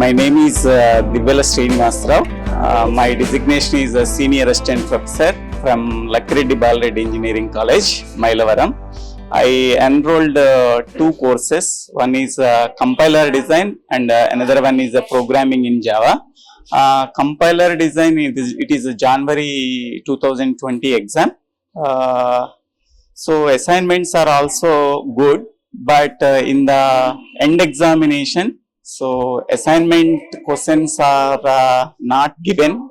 my name is Divvela Srinivasarao. My designation is a Senior Assistant Professor from Lakkireddy Balareddy Engineering College, Mailavaram. I enrolled two courses. One is compiler design and another one is programming in Java. Compiler design, it is a January 2020 exam. So assignments are also good, but in the end examination, so assignment questions are not given.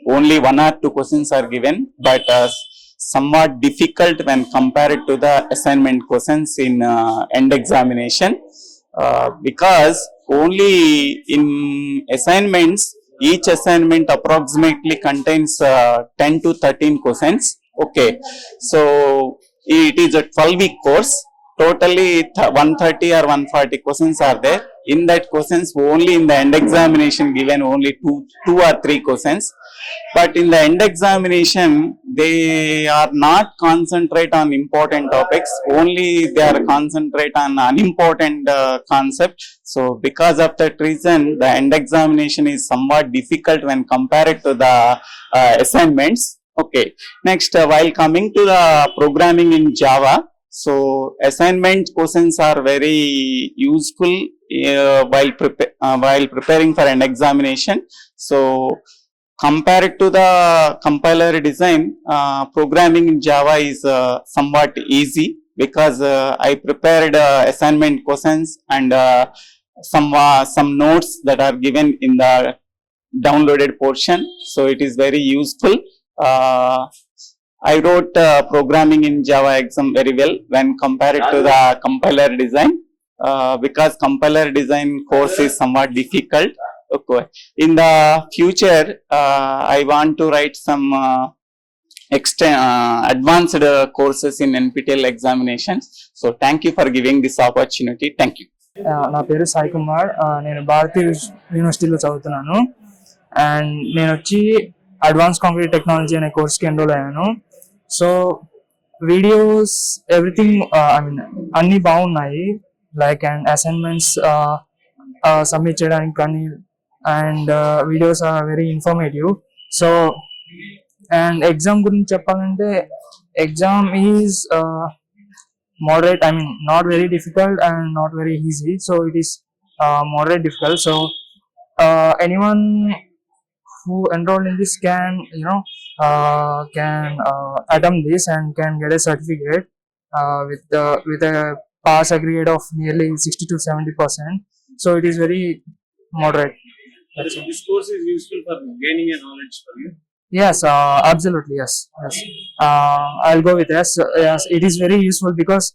Only one or two questions are given, but somewhat difficult when compared to the assignment questions in end examination, because only in assignments, each assignment approximately contains 10 to 13 questions. Okay, so it is a 12-week course. Totally 130 or 140 questions are there. In that questions, only in the end examination given only two or three questions. But in the end examination, they are not concentrate on important topics. Only they are concentrate on unimportant concept. So because of that reason, the end examination is somewhat difficult when compared to the assignments. Okay. Next, while coming to the programming in Java, so assignment questions are very useful while preparing for an examination. So compared to the compiler design, programming in Java is somewhat easy, because I prepared assignment questions and some notes that are given in the downloaded portion. So it is very useful. I wrote programming in Java exam very well when compared to the compiler design, because compiler design course is somewhat difficult. Okay. In the future, I want to write some advanced courses in NPTEL examinations. So thank you for giving this opportunity. Thank you. నా పేరు సాయి కుమార్. నేను భారతీయ యూనివర్సిటీలో చదువుతున్నాను. And నేను వచ్చి advance concrete technology అనే కోర్స్కి enroll అయ్యాను. So videos everything I mean అన్నీ బాగున్నాయి. లైక్ అండ్ అసైన్మెంట్స్ సబ్మిట్ చేయడానికి కానీ, and videos are very informative. So and exam గురించి చెప్పాలంటే, exam is moderate, I mean not very difficult and not very easy, so it is moderate difficult. So anyone who enrolled in this can attempt this and can get a certificate with a pass aggregate of nearly 60 to 70%. So it is very moderate. So this course is useful for gaining a knowledge for you. Yes, absolutely. Yes. I'll go with yes. Yes, it is very useful because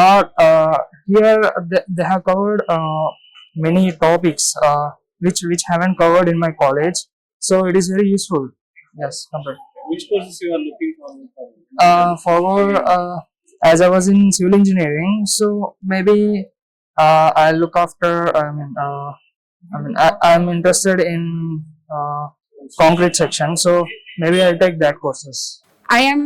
not here they have covered many topics which haven't covered in my college. So it is very useful. Yes, compared. Which courses you are looking for? Forward, as I was in civil engineering, so maybe I'll look after. I'm interested in concrete section, so maybe I'll take that courses. I'm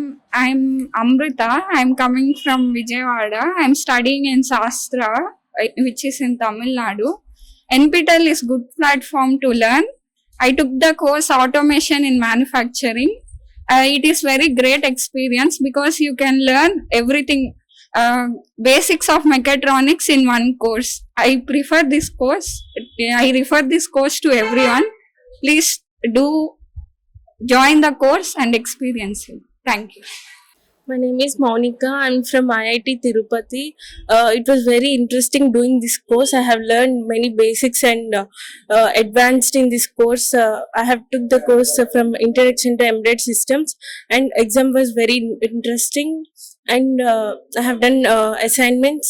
Amrita. I'm coming from Vijayawada. I'm studying in Shastra, which is in Tamil Nadu. NPTEL is good platform to learn. I took the course automation in manufacturing. It is very great experience because you can learn everything, basics of mechatronics in one course. I prefer this course. I refer this course to everyone. Please do join the course and experience it. Thank you. My name is Monica. I'm from IIT Tirupati. It was very interesting doing this course. I have learned many basics and advanced in this course. I have took the course from Introduction to Embedded Systems, and exam was very interesting. And I have done assignments.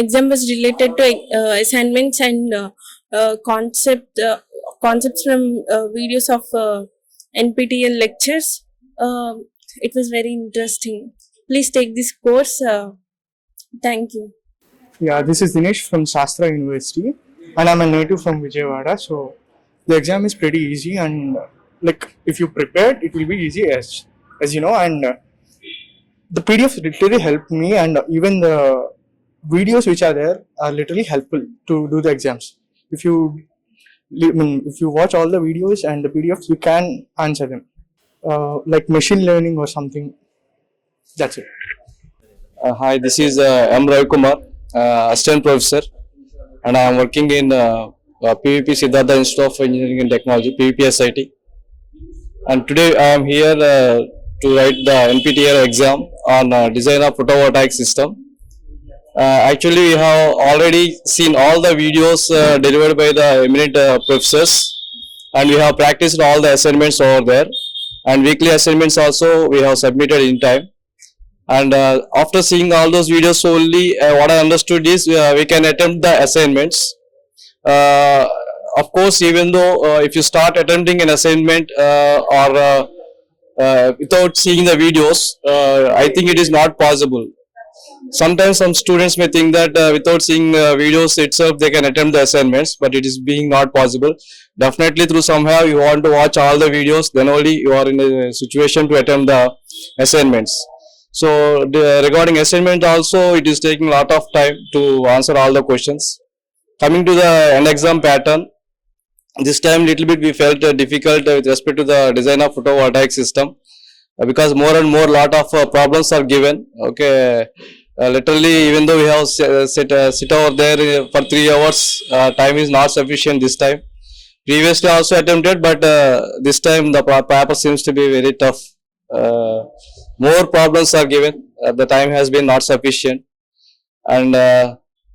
Exam was related to assignments and concepts from videos of NPTEL lectures. It was very interesting. Please take this course. Thank you. Yeah, this is Dinesh from Shastra University, and I'm a native from Vijayawada. So the exam is pretty easy, and like if you prepared, it will be easy as you know. And the PDF literally helped me, and even the videos which are there are literally helpful to do the exams. If you if you watch all the videos and the PDFs, you can answer them. Like machine learning or something. That's it. Hi, this is M. Ravi Kumar, Assistant Professor, and I am working in PVP Siddhartha Institute of Engineering and Technology, PVPSIT. And today I am here to write the NPTEL exam on design of photovoltaic system. Actually, we have already seen all the videos delivered by the eminent professors, and we have practiced all the assignments over there. And weekly assignments also we have submitted in time. And after seeing all those videos only, what I understood is we can attempt the assignments. Of course, even though if you start attempting an assignment or without seeing the videos, I think it is not possible. Sometimes some students may think that without seeing videos itself they can attempt the assignments, but it is being not possible. Definitely through somehow you want to watch all the videos, then only you are in a situation to attempt the assignments. So regarding assignment also, it is taking a lot of time to answer all the questions. Coming to the end exam pattern, this time little bit we felt difficult with respect to the design of photovoltaic system, because more and more lot of problems are given. Okay, literally even though we have sit over there for 3 hours, time is not sufficient this time. Previously also attempted, but this time the paper seems to be very tough. More problems are given. The time has been not sufficient, and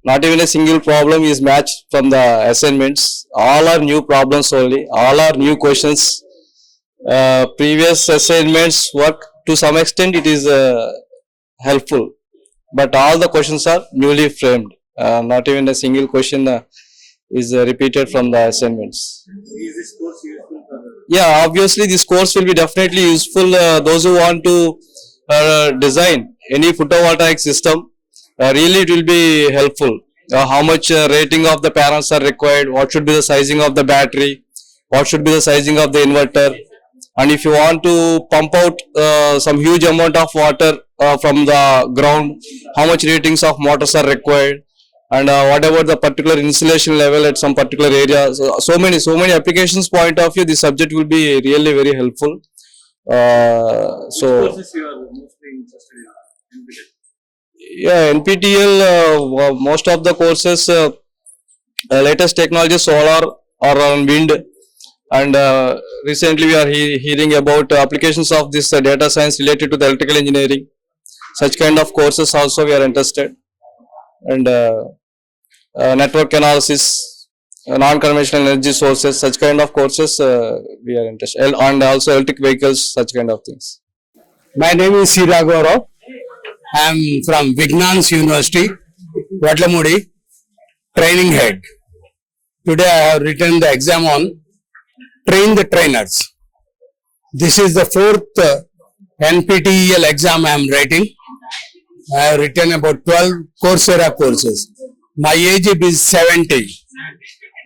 not even a single problem is matched from the assignments. All are new problems only. All are new questions. Previous assignments work to some extent. It is helpful, but all the questions are newly framed. Not even a single question is repeated from the assignments. Is this course useful for Yeah, obviously this course will be definitely useful. Those who want to design any photovoltaic system, really it will be helpful. How much rating of the panels are required, what should be the sizing of the battery, what should be the sizing of the inverter, and if you want to pump out some huge amount of water from the ground, how much ratings of motors are required, and whatever the particular insulation level at some particular area. So many applications point of view, this subject will be really very helpful. So courses you are mostly interested in NPTEL? yeah, NPTEL, most of the courses, latest technology, solar or on wind, and recently we are hearing about applications of this data science related to the electrical engineering. Such kind of courses also we are interested, and network analysis, non-conventional energy sources, such kind of courses we are interested, and also electric vehicles, such kind of things. My name is Sira Gaurav. I am from Vignans University, Vatlamudi, training head. Today I have written the exam on train the trainers. This is the 4th NPTEL exam I am writing. I have written about 12 Coursera courses. My age is 70.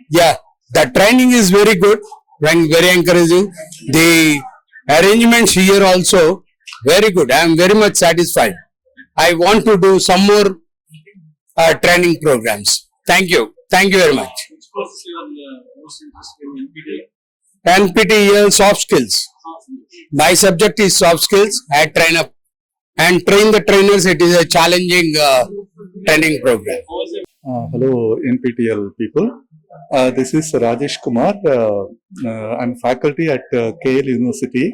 Yeah, the training is very good, very encouraging. The arrangements here also very good. I am very much satisfied. I want to do some more training programs. Thank you. Thank you very much. Which courses you are most interested in NPTEL? NPTEL soft skills. My subject is soft skills. I train up and train the trainers. It is a challenging training program. Hello NPTEL people. This is Rajesh Kumar. I'm faculty at KL University.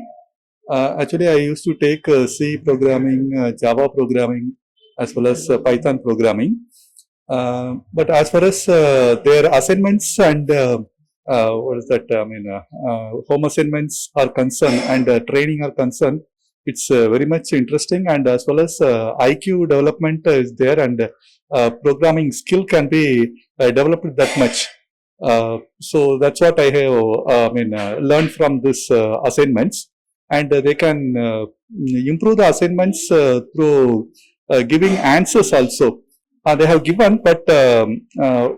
Actually, I used to take C programming, Java programming, as well as Python programming. But as far as their assignments and what is that? Home assignments are concerned and training are concerned, it's very much interesting, and as well as IQ development is there, and programming skill can be developed that much. So that's what I have learned from this assignments, and they can improve the assignments through giving answers also. They have given, but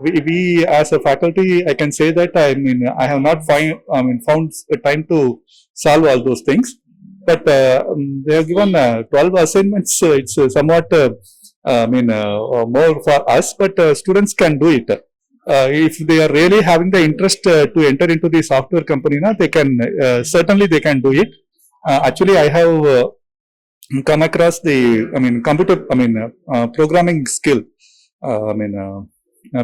we as a faculty, I can say that I have not found time to solve all those things. But they have given 12 assignments. It's somewhat more for us, but students can do it. If they are really having the interest to enter into the software company, they can certainly they can do it. Actually, I have come across the computer programming skill.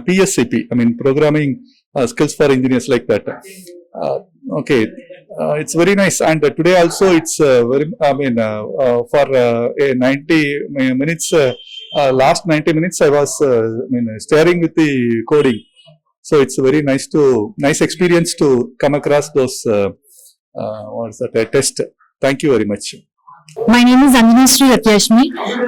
PSCP. Programming skills for engineers, like that. Okay, it's very nice. And today also it's very. For 90 minutes, last 90 minutes, I was staring with the coding. So it's very nice experience to come across those. What's that test? Thank you very much. My name is Anjana Sri Ratyashmi.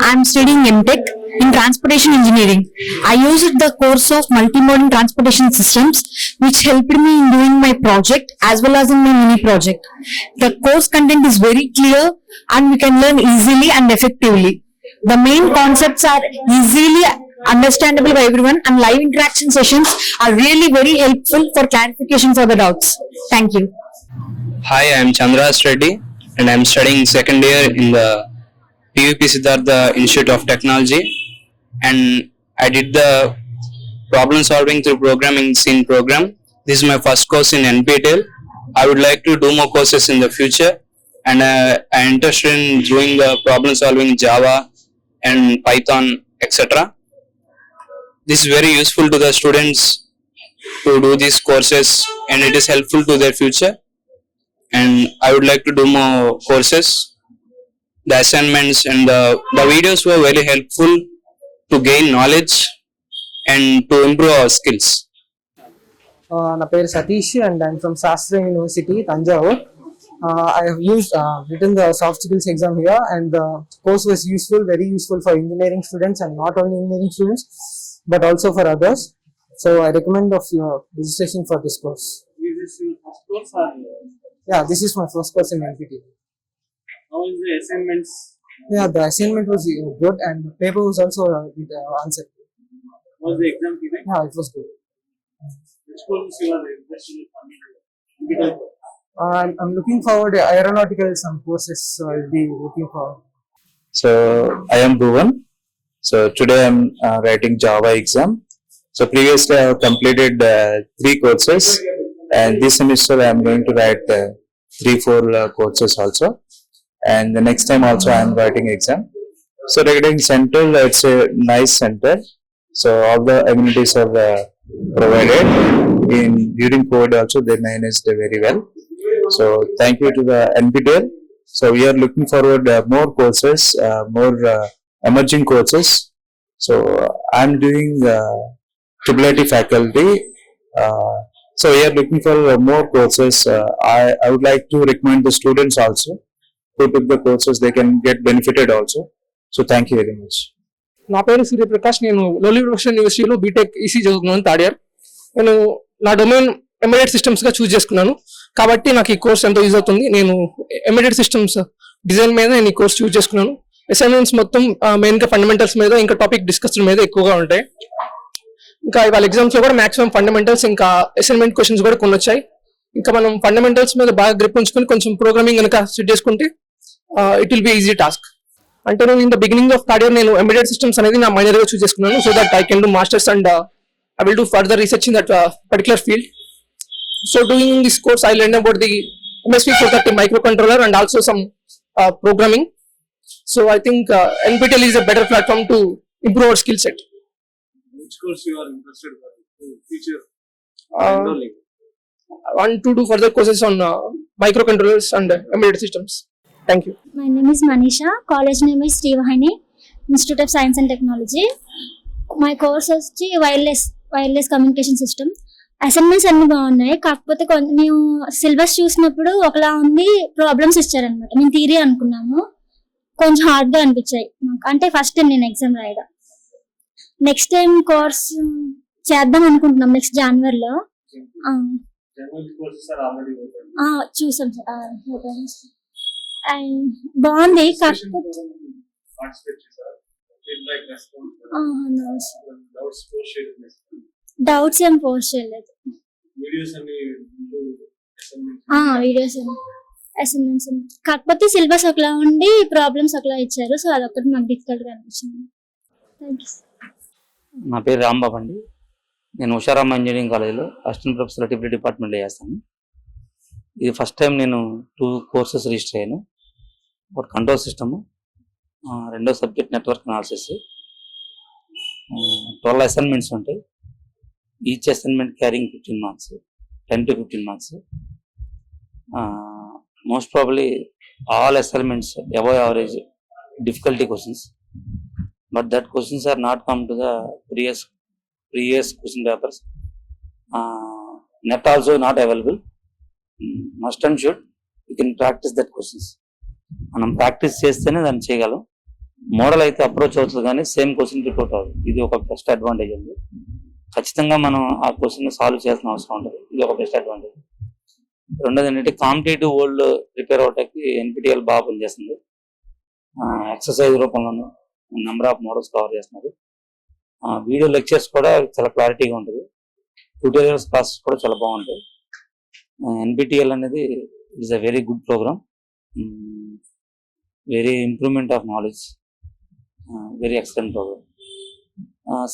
I am studying MTech in Transportation Engineering. I used the course of Multimodal Transportation Systems, which helped me in doing my project as well as in my mini project. The course content is very clear and we can learn easily and effectively. The main concepts are easily understandable by everyone, and live interaction sessions are really very helpful for clarification for the doubts. Thank you. Hi, I am Chandras Reddy and I am studying second year in the PVP Siddhartha Institute of Technology, and I did the problem solving through programming scene program. This is my first course in NPTEL. I would like to do more courses in the future, and I am interested in doing the problem solving Java and Python, etc. This is very useful to the students to do these courses, and it is helpful to their future. And I would like to do more courses. The assignments and the videos were very helpful to gain knowledge and to improve our skills. నా పేరు Satish and I'm from శాస్త్ర university Thanjavur. I have written the soft skills exam here, and the course was very useful for engineering students, and not only engineering students but also for others. So I recommend of your registration for this course. Is this your first course or? Yeah, this is my first course in NPT. How is the assignments? Yeah, the assignment was good, and the paper was also answered. Was the exam period? Yeah, it was good. Which course you are interested in? I'm looking forward to aeronautical some courses, so I'll be looking forward. So I am Bhuvan. So today I am writing Java exam. So previously I have completed 3 courses, and this semester I am going to write 3-4 courses also. And the next time also I am writing exam. So regarding center, it's a nice center. So all the amenities are provided. During COVID also they managed very well. So thank you to the NPTEL. So we are looking forward more courses, more emerging courses. So I am doing IIIT faculty. So we are looking for more courses. I would like to recommend the students also who took the courses. They can get benefited also. So thank you very much. నా పేరు సూర్యప్రకాష్. నేను లోలి professional యూనివర్సిటీలో BTech EC చదువుతున్నాను, third year. నేను నా domain embedded సిస్టమ్స్గా చూస్ చేసుకున్నాను, కాబట్టి నాకు ఈ కోర్స్ ఎంతో యూజ్ అవుతుంది. నేను ఎంబెడెడ్ సిస్టమ్స్ డిజైన్ మీద నేను ఈ కోర్స్ చూస్ చేసుకున్నాను. అసైన్మెంట్స్ మొత్తం మెయిన్గా ఫండమెంటల్స్ మీద, ఇంకా టాపిక్ డిస్కషన్ మీద ఎక్కువగా ఉంటాయి. ఇంకా ఇవాళ ఎగ్జామ్స్లో కూడా మాక్సిమం ఫండమెంటల్స్, ఇంకా అసైన్మెంట్ క్వశ్చన్స్ కూడా కొన్ని వచ్చాయి. ఇంకా మనం ఫండమెంటల్స్ మీద బాగా గ్రిప్ ఉంచుకొని కొంచెం ప్రోగ్రామింగ్ కనుక సెట్ చేసుకుంటే it will be easy task. అంటే నేను in the beginning of third year నేను ఎంబెడెడ్ సిస్టమ్స్ అనేది నా మైనర్ గా చూస్ చేసుకున్నాను, so that I can do masters and I will do further research in that particular field. So doing this course I learn about the MSP430 microcontroller and also some programming. So I think NPTEL is a better platform to improve our skill set. Which course you are interested in future? I want to do further courses on microcontrollers and embedded systems. Thank you. My name is Manisha. College name is Srivahini, Institute of Science and Technology. My course is wireless communication system. Assignments అన్ని బాగున్నాయి, కాకపోతే మేము syllabus చూసినప్పుడు ఒకలా ఉంది, problems ఇచ్చారనమాట. మేము theory అనుకున్నాము, కొంచెం హార్డ్గా అనిపించాయి మాకు. అంటే ఫస్ట్ టైం నేను ఎగ్జామ్ రాయడం. నెక్స్ట్ టైం కోర్స్ చేద్దాం అనుకుంటున్నాం నెక్స్ట్ జనవరిలో. చూసాం బాగుంది, కాకపోతే డౌట్స్ ఏం పోస్ట్ చేయలేదు. వీడియోస్ అసైన్మెంట్స్ కాకపోతే సిలబస్ ఒకలా ఉండి ప్రాబ్లమ్స్ ఒకలా ఇచ్చారు, సో అదొకటి మాకు డిఫికల్ట్ గా అనిపించింది. Thank you. నా పేరు రాంబాబు అండి. నేను ఉషారామ ఇంజనీరింగ్ కాలేజ్లో అసిస్టెంట్ ప్రొఫెసర్ ట్రిపుల్ డిపార్ట్మెంట్లో చేస్తాను. ఇది ఫస్ట్ టైం నేను 2 కోర్సెస్ రిజిస్టర్ అయ్యాను. ఒకటి కంట్రోల్ సిస్టమ్, రెండో సబ్జెక్ట్ నెట్వర్క్ అనాలిసిస్. 12 అసైన్మెంట్స్ ఉంటాయి. Each assignment carrying 15 marks, 10 to 15 marks. Most probably all assignments above average difficulty questions, but that questions are not come to the previous question papers. Net also not available. Must and should you can practice that questions. మనం practice చేస్తేనే దాన్ని చేయగలం. Model అయితే approach అవుతుంది కానీ same question report అవ్వదు. ఇది ఒక బెస్ట్ అడ్వాంటేజ్ ఉంది. ఖచ్చితంగా మనం ఆ క్వశ్చన్ సాల్వ్ చేయాల్సిన అవసరం ఉంటుంది. ఇది ఒక బెస్ట్ అడ్వాంటేజ్. రెండోది ఏంటంటే కాంపిటేటివ్ వరల్డ్ ప్రిపేర్ అవటానికి ఎన్పిటిఎల్ బాగా పనిచేస్తుంది. ఎక్సర్సైజ్ రూపంలోనూ నెంబర్ ఆఫ్ మోడల్స్ కవర్ చేస్తున్నారు. వీడియో లెక్చర్స్ కూడా చాలా క్లారిటీగా ఉంటుంది. ట్యూటోరియల్స్ క్లాసెస్ కూడా చాలా బాగుంటాయి. ఎన్పిటిఎల్ అనేది it's a very good programme, very improvement of knowledge, very excellent programme.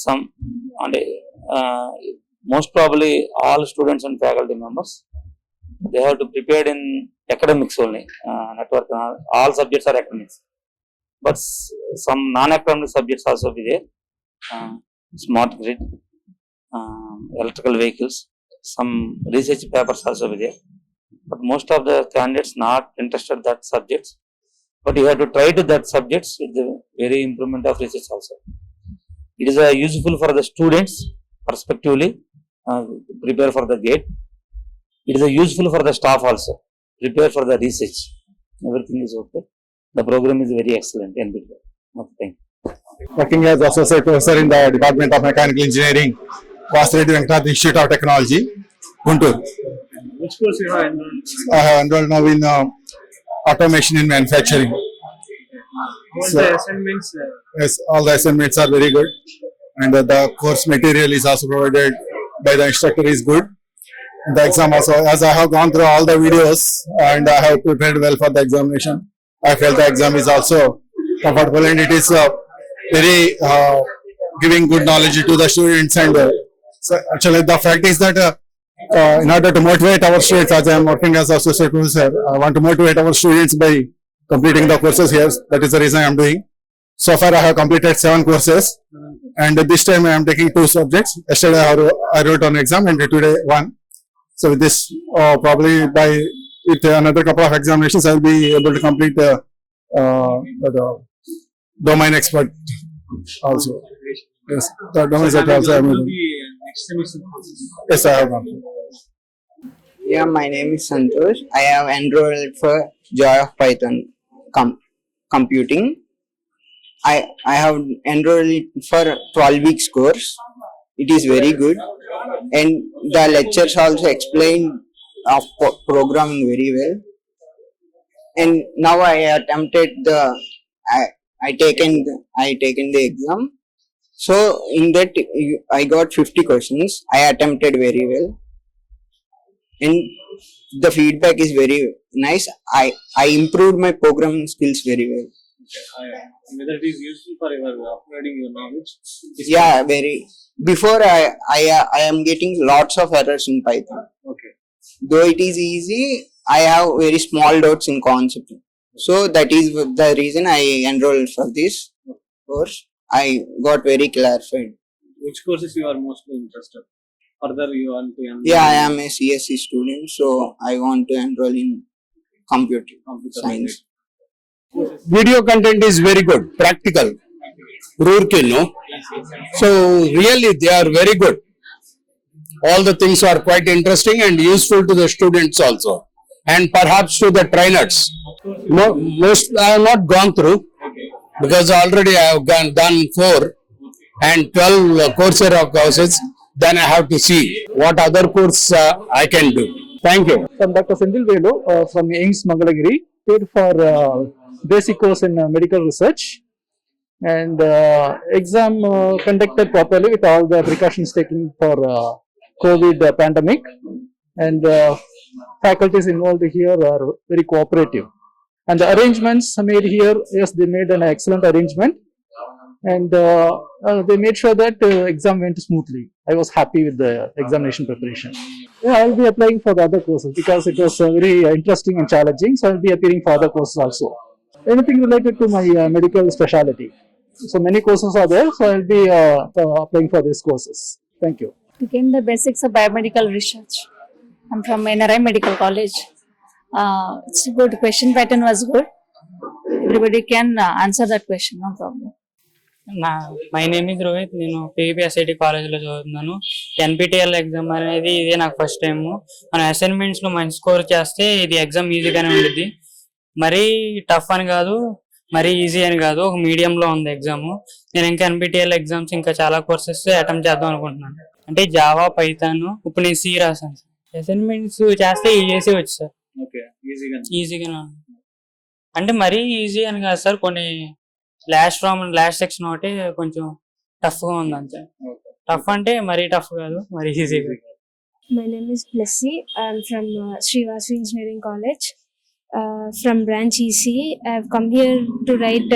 Some అంటే most probably all students and faculty members they have to prepare in academics only. Network, all subjects are academics, but some non-academic subjects also be there. Smart grid, electrical vehicles, some research papers also be there. But most of the candidates not interested that subjects, but you have to try to that subjects with the very improvement of research also. It is useful for the students prospectively, prepare for the gate. It is useful for the staff also, prepare for the research. Everything is okay. The program is very excellent. Okay, thank you. Working as associate professor in the Department of Mechanical Engineering, Vasireddy Venkatath Institute of Technology, Guntur. Which course you have enrolled? I have enrolled now in automation in manufacturing. All the assignments? Yes, all the assignments are very good, and the course material is also provided by the instructor is good. The exam also, as I have gone through all the videos and I have prepared well for the examination, I felt the exam is also comfortable and it is very giving good knowledge to the students. And so actually the fact is that in order to motivate our students, as I am working as associate professor, I want to motivate our students by completing the courses here. That is the reason I am doing. So far I have completed 7 courses and this time I am taking 2 subjects. Yesterday I wrote an exam and today 1. So with this, probably with another couple of examinations, I will be able to complete the domain expert also. Yes, the domain expert also. Yes, I have gone. Yeah, my name is Santosh. I have enrolled for Joy of Python Computing. I have enrolled for 12 weeks course. It is very good, and the lectures also explain of programming very well. And now I attempted I taken the exam. So in that I got 50 questions. I attempted very well, and the feedback is very nice. I improved my programming skills very well. Whether it is useful for your upgrading your knowledge? Yeah, very. Before I am getting lots of errors in Python. Okay. Though it is easy, I have very small doubts in concept. So that is the reason I enrolled for this course. I got very clarified. Which courses you are mostly interested? Further you want to enroll? Yeah, I am a CSC student, so I want to enroll in computer science. Video content is very good, practical. Roorkee, no? So really they are very good. All the things are quite interesting and useful to the students also, and perhaps to the trainers. Most I have not gone through because already I have done 4 and 12 Coursera courses. Then I have to see what other course I can do. Thank you. I'm Dr. Sendil Velu from AIMS Mangalagiri, paid for basic course in medical research, and exam conducted properly with all the precautions taken for COVID pandemic, and faculties involved here are very cooperative, and the arrangements made here, yes, they made an excellent arrangement, and they made sure that exam went smoothly. I was happy with the examination preparation. Yeah, I'll be applying for the other courses because it was very interesting and challenging. So I'll be appearing for other courses also. Anything related to my medical specialty. So many courses are there. So I'll be applying for these courses. Thank you. Became the basics of biomedical research. I'm from NRI Medical College. It's good. Question pattern was good. Everybody can answer that question, no problem. My name is Rohit. నేను PVPSIT కాలేజ్లో చదువుతున్నాను. NPTEL exam అనేది ఇదే నాకు first time. మనం అసైన్మెంట్స్లో మంచి score చేస్తే ఇది ఎగ్జామ్ ఈజీగానే ఉంటుంది. మరీ టఫ్ అని కాదు, మరీ ఈజీ అని కాదు, ఒక మీడియంలో ఉంది ఎగ్జామ్. నేను ఇంకా NPTEL ఎగ్జామ్స్ ఇంకా చాలా కోర్సెస్ అటెంప్ట్ చేద్దాం అనుకుంటున్నాను. అంటే జావా, పైథాన్, ఇప్పుడు నేను C రాశాను. అసైన్మెంట్స్ చేస్తే ఈజీ వచ్చు సార్. ఈజీగానే అంటే మరీ ఈజీ అని కాదు సార్, కొన్ని లాస్ట్ సెక్షన్ ఒకటి కొంచెం టఫ్ గా ఉంది అంతే. టఫ్ అంటే మరీ టఫ్ కాదు, మరీ ఈజీగా. My name is Blessy. I'm from Srivastava Engineering College, from branch EC. I've come here to write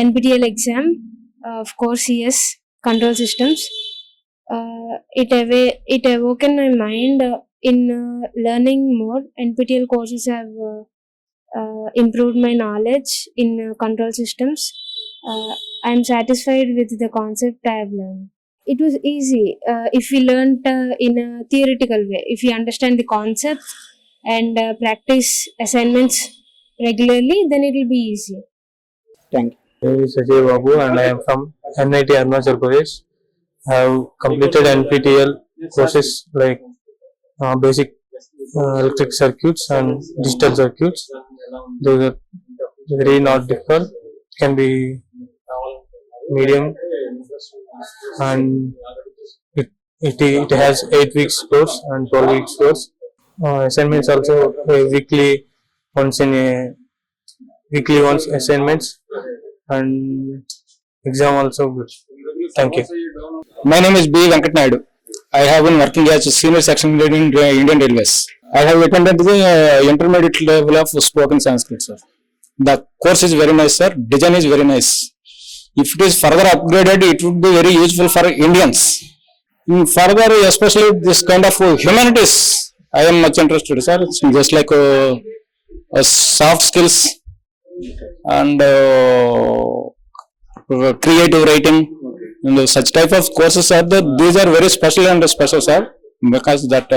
NPTEL exam of course CS control systems. It awoken my mind in learning more. NPTEL courses have improved my knowledge in control systems. I am satisfied with the concept I have learned. It was easy if we learned in a theoretical way. If we understand the concepts and practice assignments regularly, then it will be easy. Thank you. My name is Ajay Babu and I am from NIT Arunachal Pradesh. I have completed NPTEL courses like basic electric circuits and digital circuits. Those are very not difficult. Can be medium, and it has 8 weeks course and 12 weeks course. Assignments also weekly once assignments, and exam also good. Thank you. My name is B. Venkat Naidu. I have been working as a senior section leader in Indian Railways. I have attended the intermediate level of spoken Sanskrit, sir. The course is very nice, sir. Design is very nice. If it is further upgraded, it would be very useful for Indians. Further, especially this kind of humanities, I am much interested, sir. It's just like soft skills and creative writing. And such type of courses are there. These are very special and special, sir, because that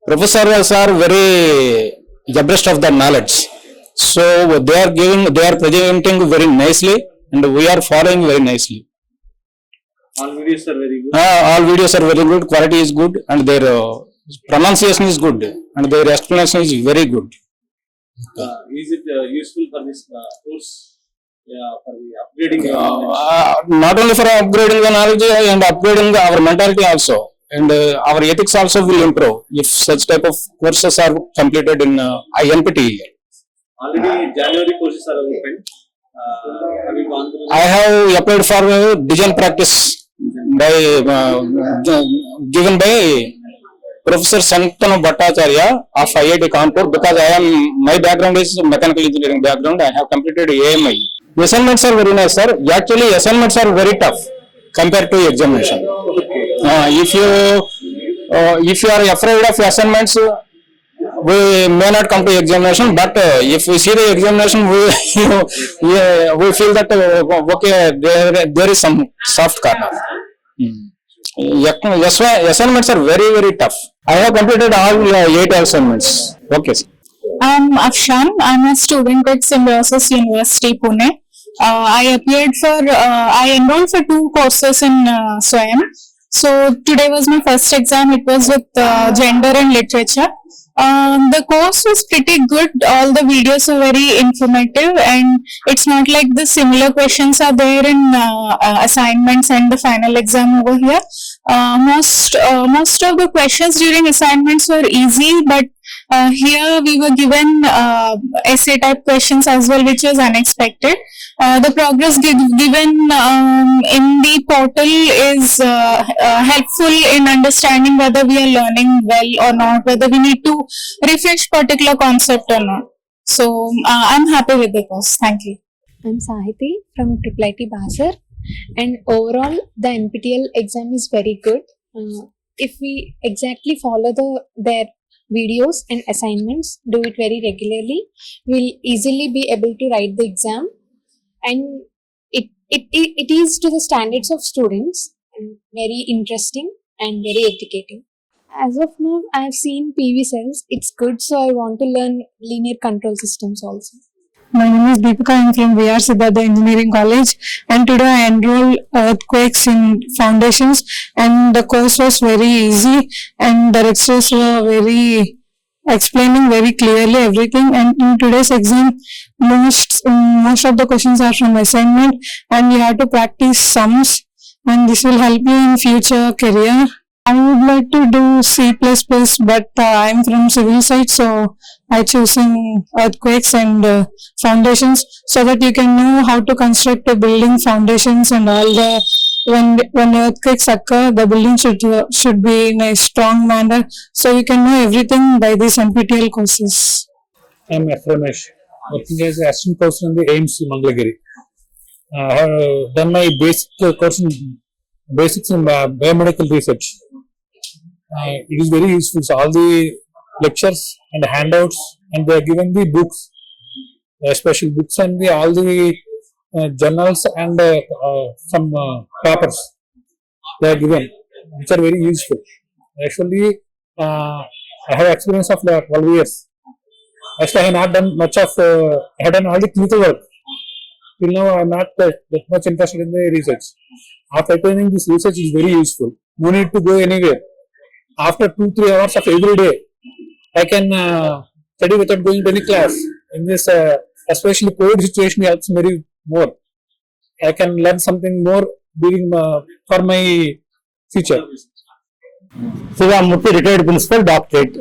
professors are very abreast of the knowledge. So they are presenting very nicely, and we are following very nicely. All videos are very good. All videos are very good. Quality is good, and their pronunciation is good, and their explanation is very good. Is it useful for this course? Yeah, for the upgrading your knowledge. Not only for upgrading the knowledge and upgrading our mentality also, and our ethics also will improve if such type of courses are completed in NPTEL. Already January courses are open. Have you gone through? I have applied for design practice by given by Professor Santanu Bhattacharya of IIT Kanpur, because my background is mechanical engineering background. I have completed AMI. The assignments are very nice, sir. Actually, assignments are very tough compared to examination. If you are afraid of assignments, we may not come to examination. But if we see the examination, we feel that okay, there is some soft corner. Assignments are very, very tough. I have completed all 8 assignments. Okay, sir. I'm Afshan. I'm a student at Symbiosis University, Pune. I enrolled for 2 courses in SWAYAM. So today was my first exam. It was with gender and literature. The course was pretty good. All the videos are very informative, and it's not like the similar questions are there in assignments and the final exam over here. Most of the questions during assignments were easy, but here we were given essay type questions as well, which was unexpected. The progress given in the portal is helpful in understanding whether we are learning well or not, whether we need to refresh particular concept or not. So I'm happy with the course. Thank you. I'm Sahiti from IIT Basar. and overall the NPTEL exam is very good. If we exactly follow their videos and assignments, do it very regularly, we'll easily be able to write the exam, and it is to the standards of students and very interesting and very educating. As of now, I have seen PV cells. It's good, so I want to learn linear control systems also. My name is Deepika. I'm from VR Siddhartha Engineering College, and today I enrolled earthquakes in foundations, and the course was very easy, and the lecturers were very explaining very clearly everything. And in today's exam, most of the questions are from assignment, and you have to practice sums, and this will help you in future career. I would like to do C++, but I'm from civil side, so I choosing earthquakes and foundations, so that you can know how to construct a building foundations and all the when earthquakes occur, the building should be in a strong manner, so you can know everything by these NPTEL courses. I am F. Ramesh, working as an assistant professor in the AIMS Mangalagiri. I have done my basics in biomedical research. It is very useful. So all the lectures and handouts, and they are given the books, special books, and all the journals and some papers they are given, which are very useful. Actually, I have experience of 12 years. Actually, I have not done much of. I have done all the clinical work. Till now, I am not that much interested in the research. After attending this research is very useful. No need to go anywhere. After 2-3 hours of every day, I can study without going to any class. In this, especially COVID situation, helps very more. I can learn something more during for my future. Murthy, retired principal, doctorate.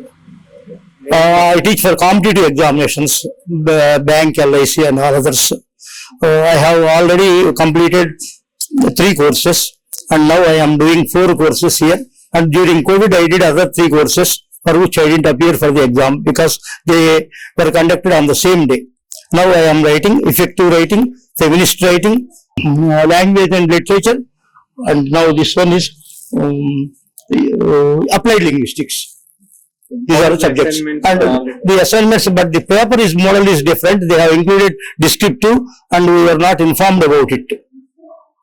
I teach for competitive examinations, bank, LIC, and all others. I have already completed 3 courses, and now I am doing 4 courses here. And during COVID, I did other 3 courses for which I didn't appear for the exam because they were conducted on the same day. Now I am writing effective writing, feminist writing, language and literature, and now this one is applied linguistics. These are the subjects. And the assignments, but the paper is model is different. They have included descriptive, and we are not informed about it.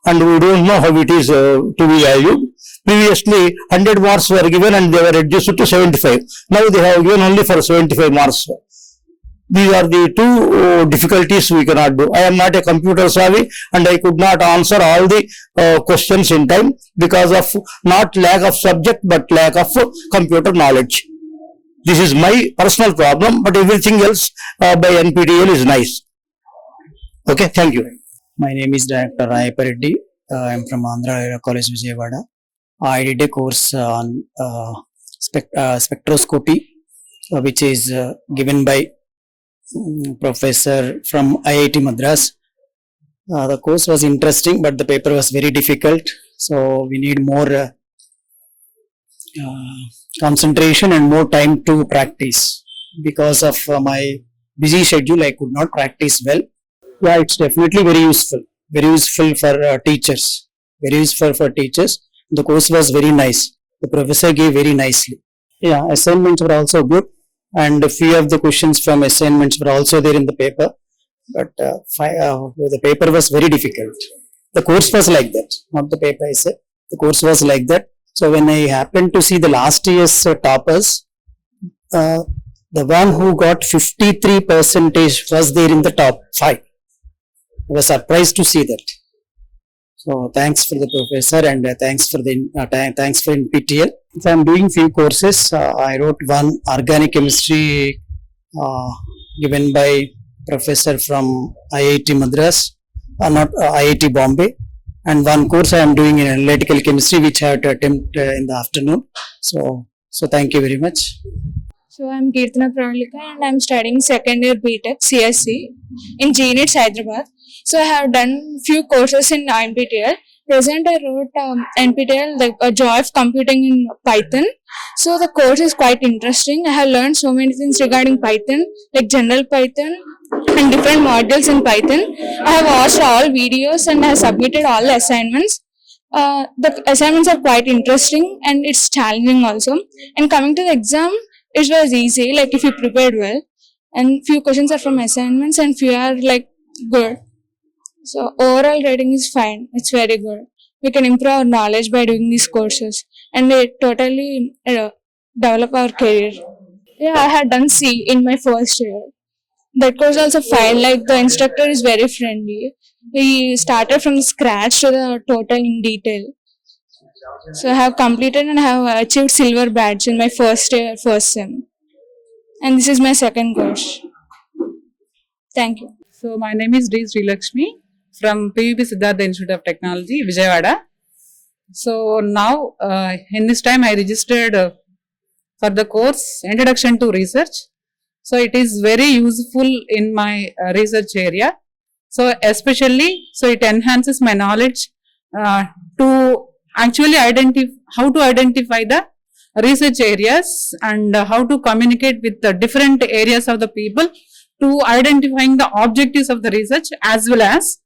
And we don't know how it is to be valued. Previously, 100 marks were given and they were reduced to 75. Now they have given only for 75 marks. These are the 2 difficulties we cannot do. I am not a computer savvy, and I could not answer all the questions in time because of not lack of subject but lack of computer knowledge. This is my personal problem, but everything else by NPTEL is nice. Okay, thank you. My name is Dr. Rayappa Reddy. I am from Andhra College, Vijayawada. I did a course on spectroscopy, which is given by professor from IIT Madras. The course was interesting, but the paper was very difficult. So we need more concentration and more time to practice. Because of my busy schedule, I could not practice well. Yeah, it's definitely very useful for teachers. Very useful for teachers. The course was very nice. The professor gave very nicely. Yeah, assignments were also good, and a few of the questions from assignments were also there in the paper. But the paper was very difficult. The course was like that, not the paper I said. The course was like that. So when I happened to see the last year's toppers, the one who got 53% was there in the top 5. I was surprised to see that. So thanks for the professor, and thanks for NPTEL. If I am doing few courses, I wrote one organic chemistry given by professor from IIT Madras, not IIT Bombay, and one course I am doing in analytical chemistry, which I have to attempt in the afternoon. So thank you very much. So I'm Kirtana Pravalika, and I'm studying second year BTech CSC in GNITS Hyderabad. So I have done few courses in NPTEL. Present I wrote NPTEL, the Joy of Computing in Python. So the course is quite interesting. I have learned so many things regarding Python, like general Python, and different modules in Python. I have watched all videos and I have submitted all the assignments. The assignments are quite interesting and it's challenging also. And coming to the exam, it was easy, like if you prepared well. And few questions are from assignments and few are like good. So overall rating is fine. It's very good. We can improve our knowledge by doing these courses and they totally develop our career. Yeah, I had done C in my first year. That course also fine. Like the instructor is very friendly. He started from scratch to the total in detail. So I have completed and I have achieved silver badge in my first year, first sem. And this is my second course. Thank you. So my name is D. Sri Lakshmi from PVP Siddhartha Institute of Technology, Vijayawada. So now in this time I registered for the course Introduction to Research. So it is very useful in my research area. So especially, so it enhances my knowledge to actually how to identify the research areas and how to communicate with the different areas of the people to identifying the objectives of the research, as well as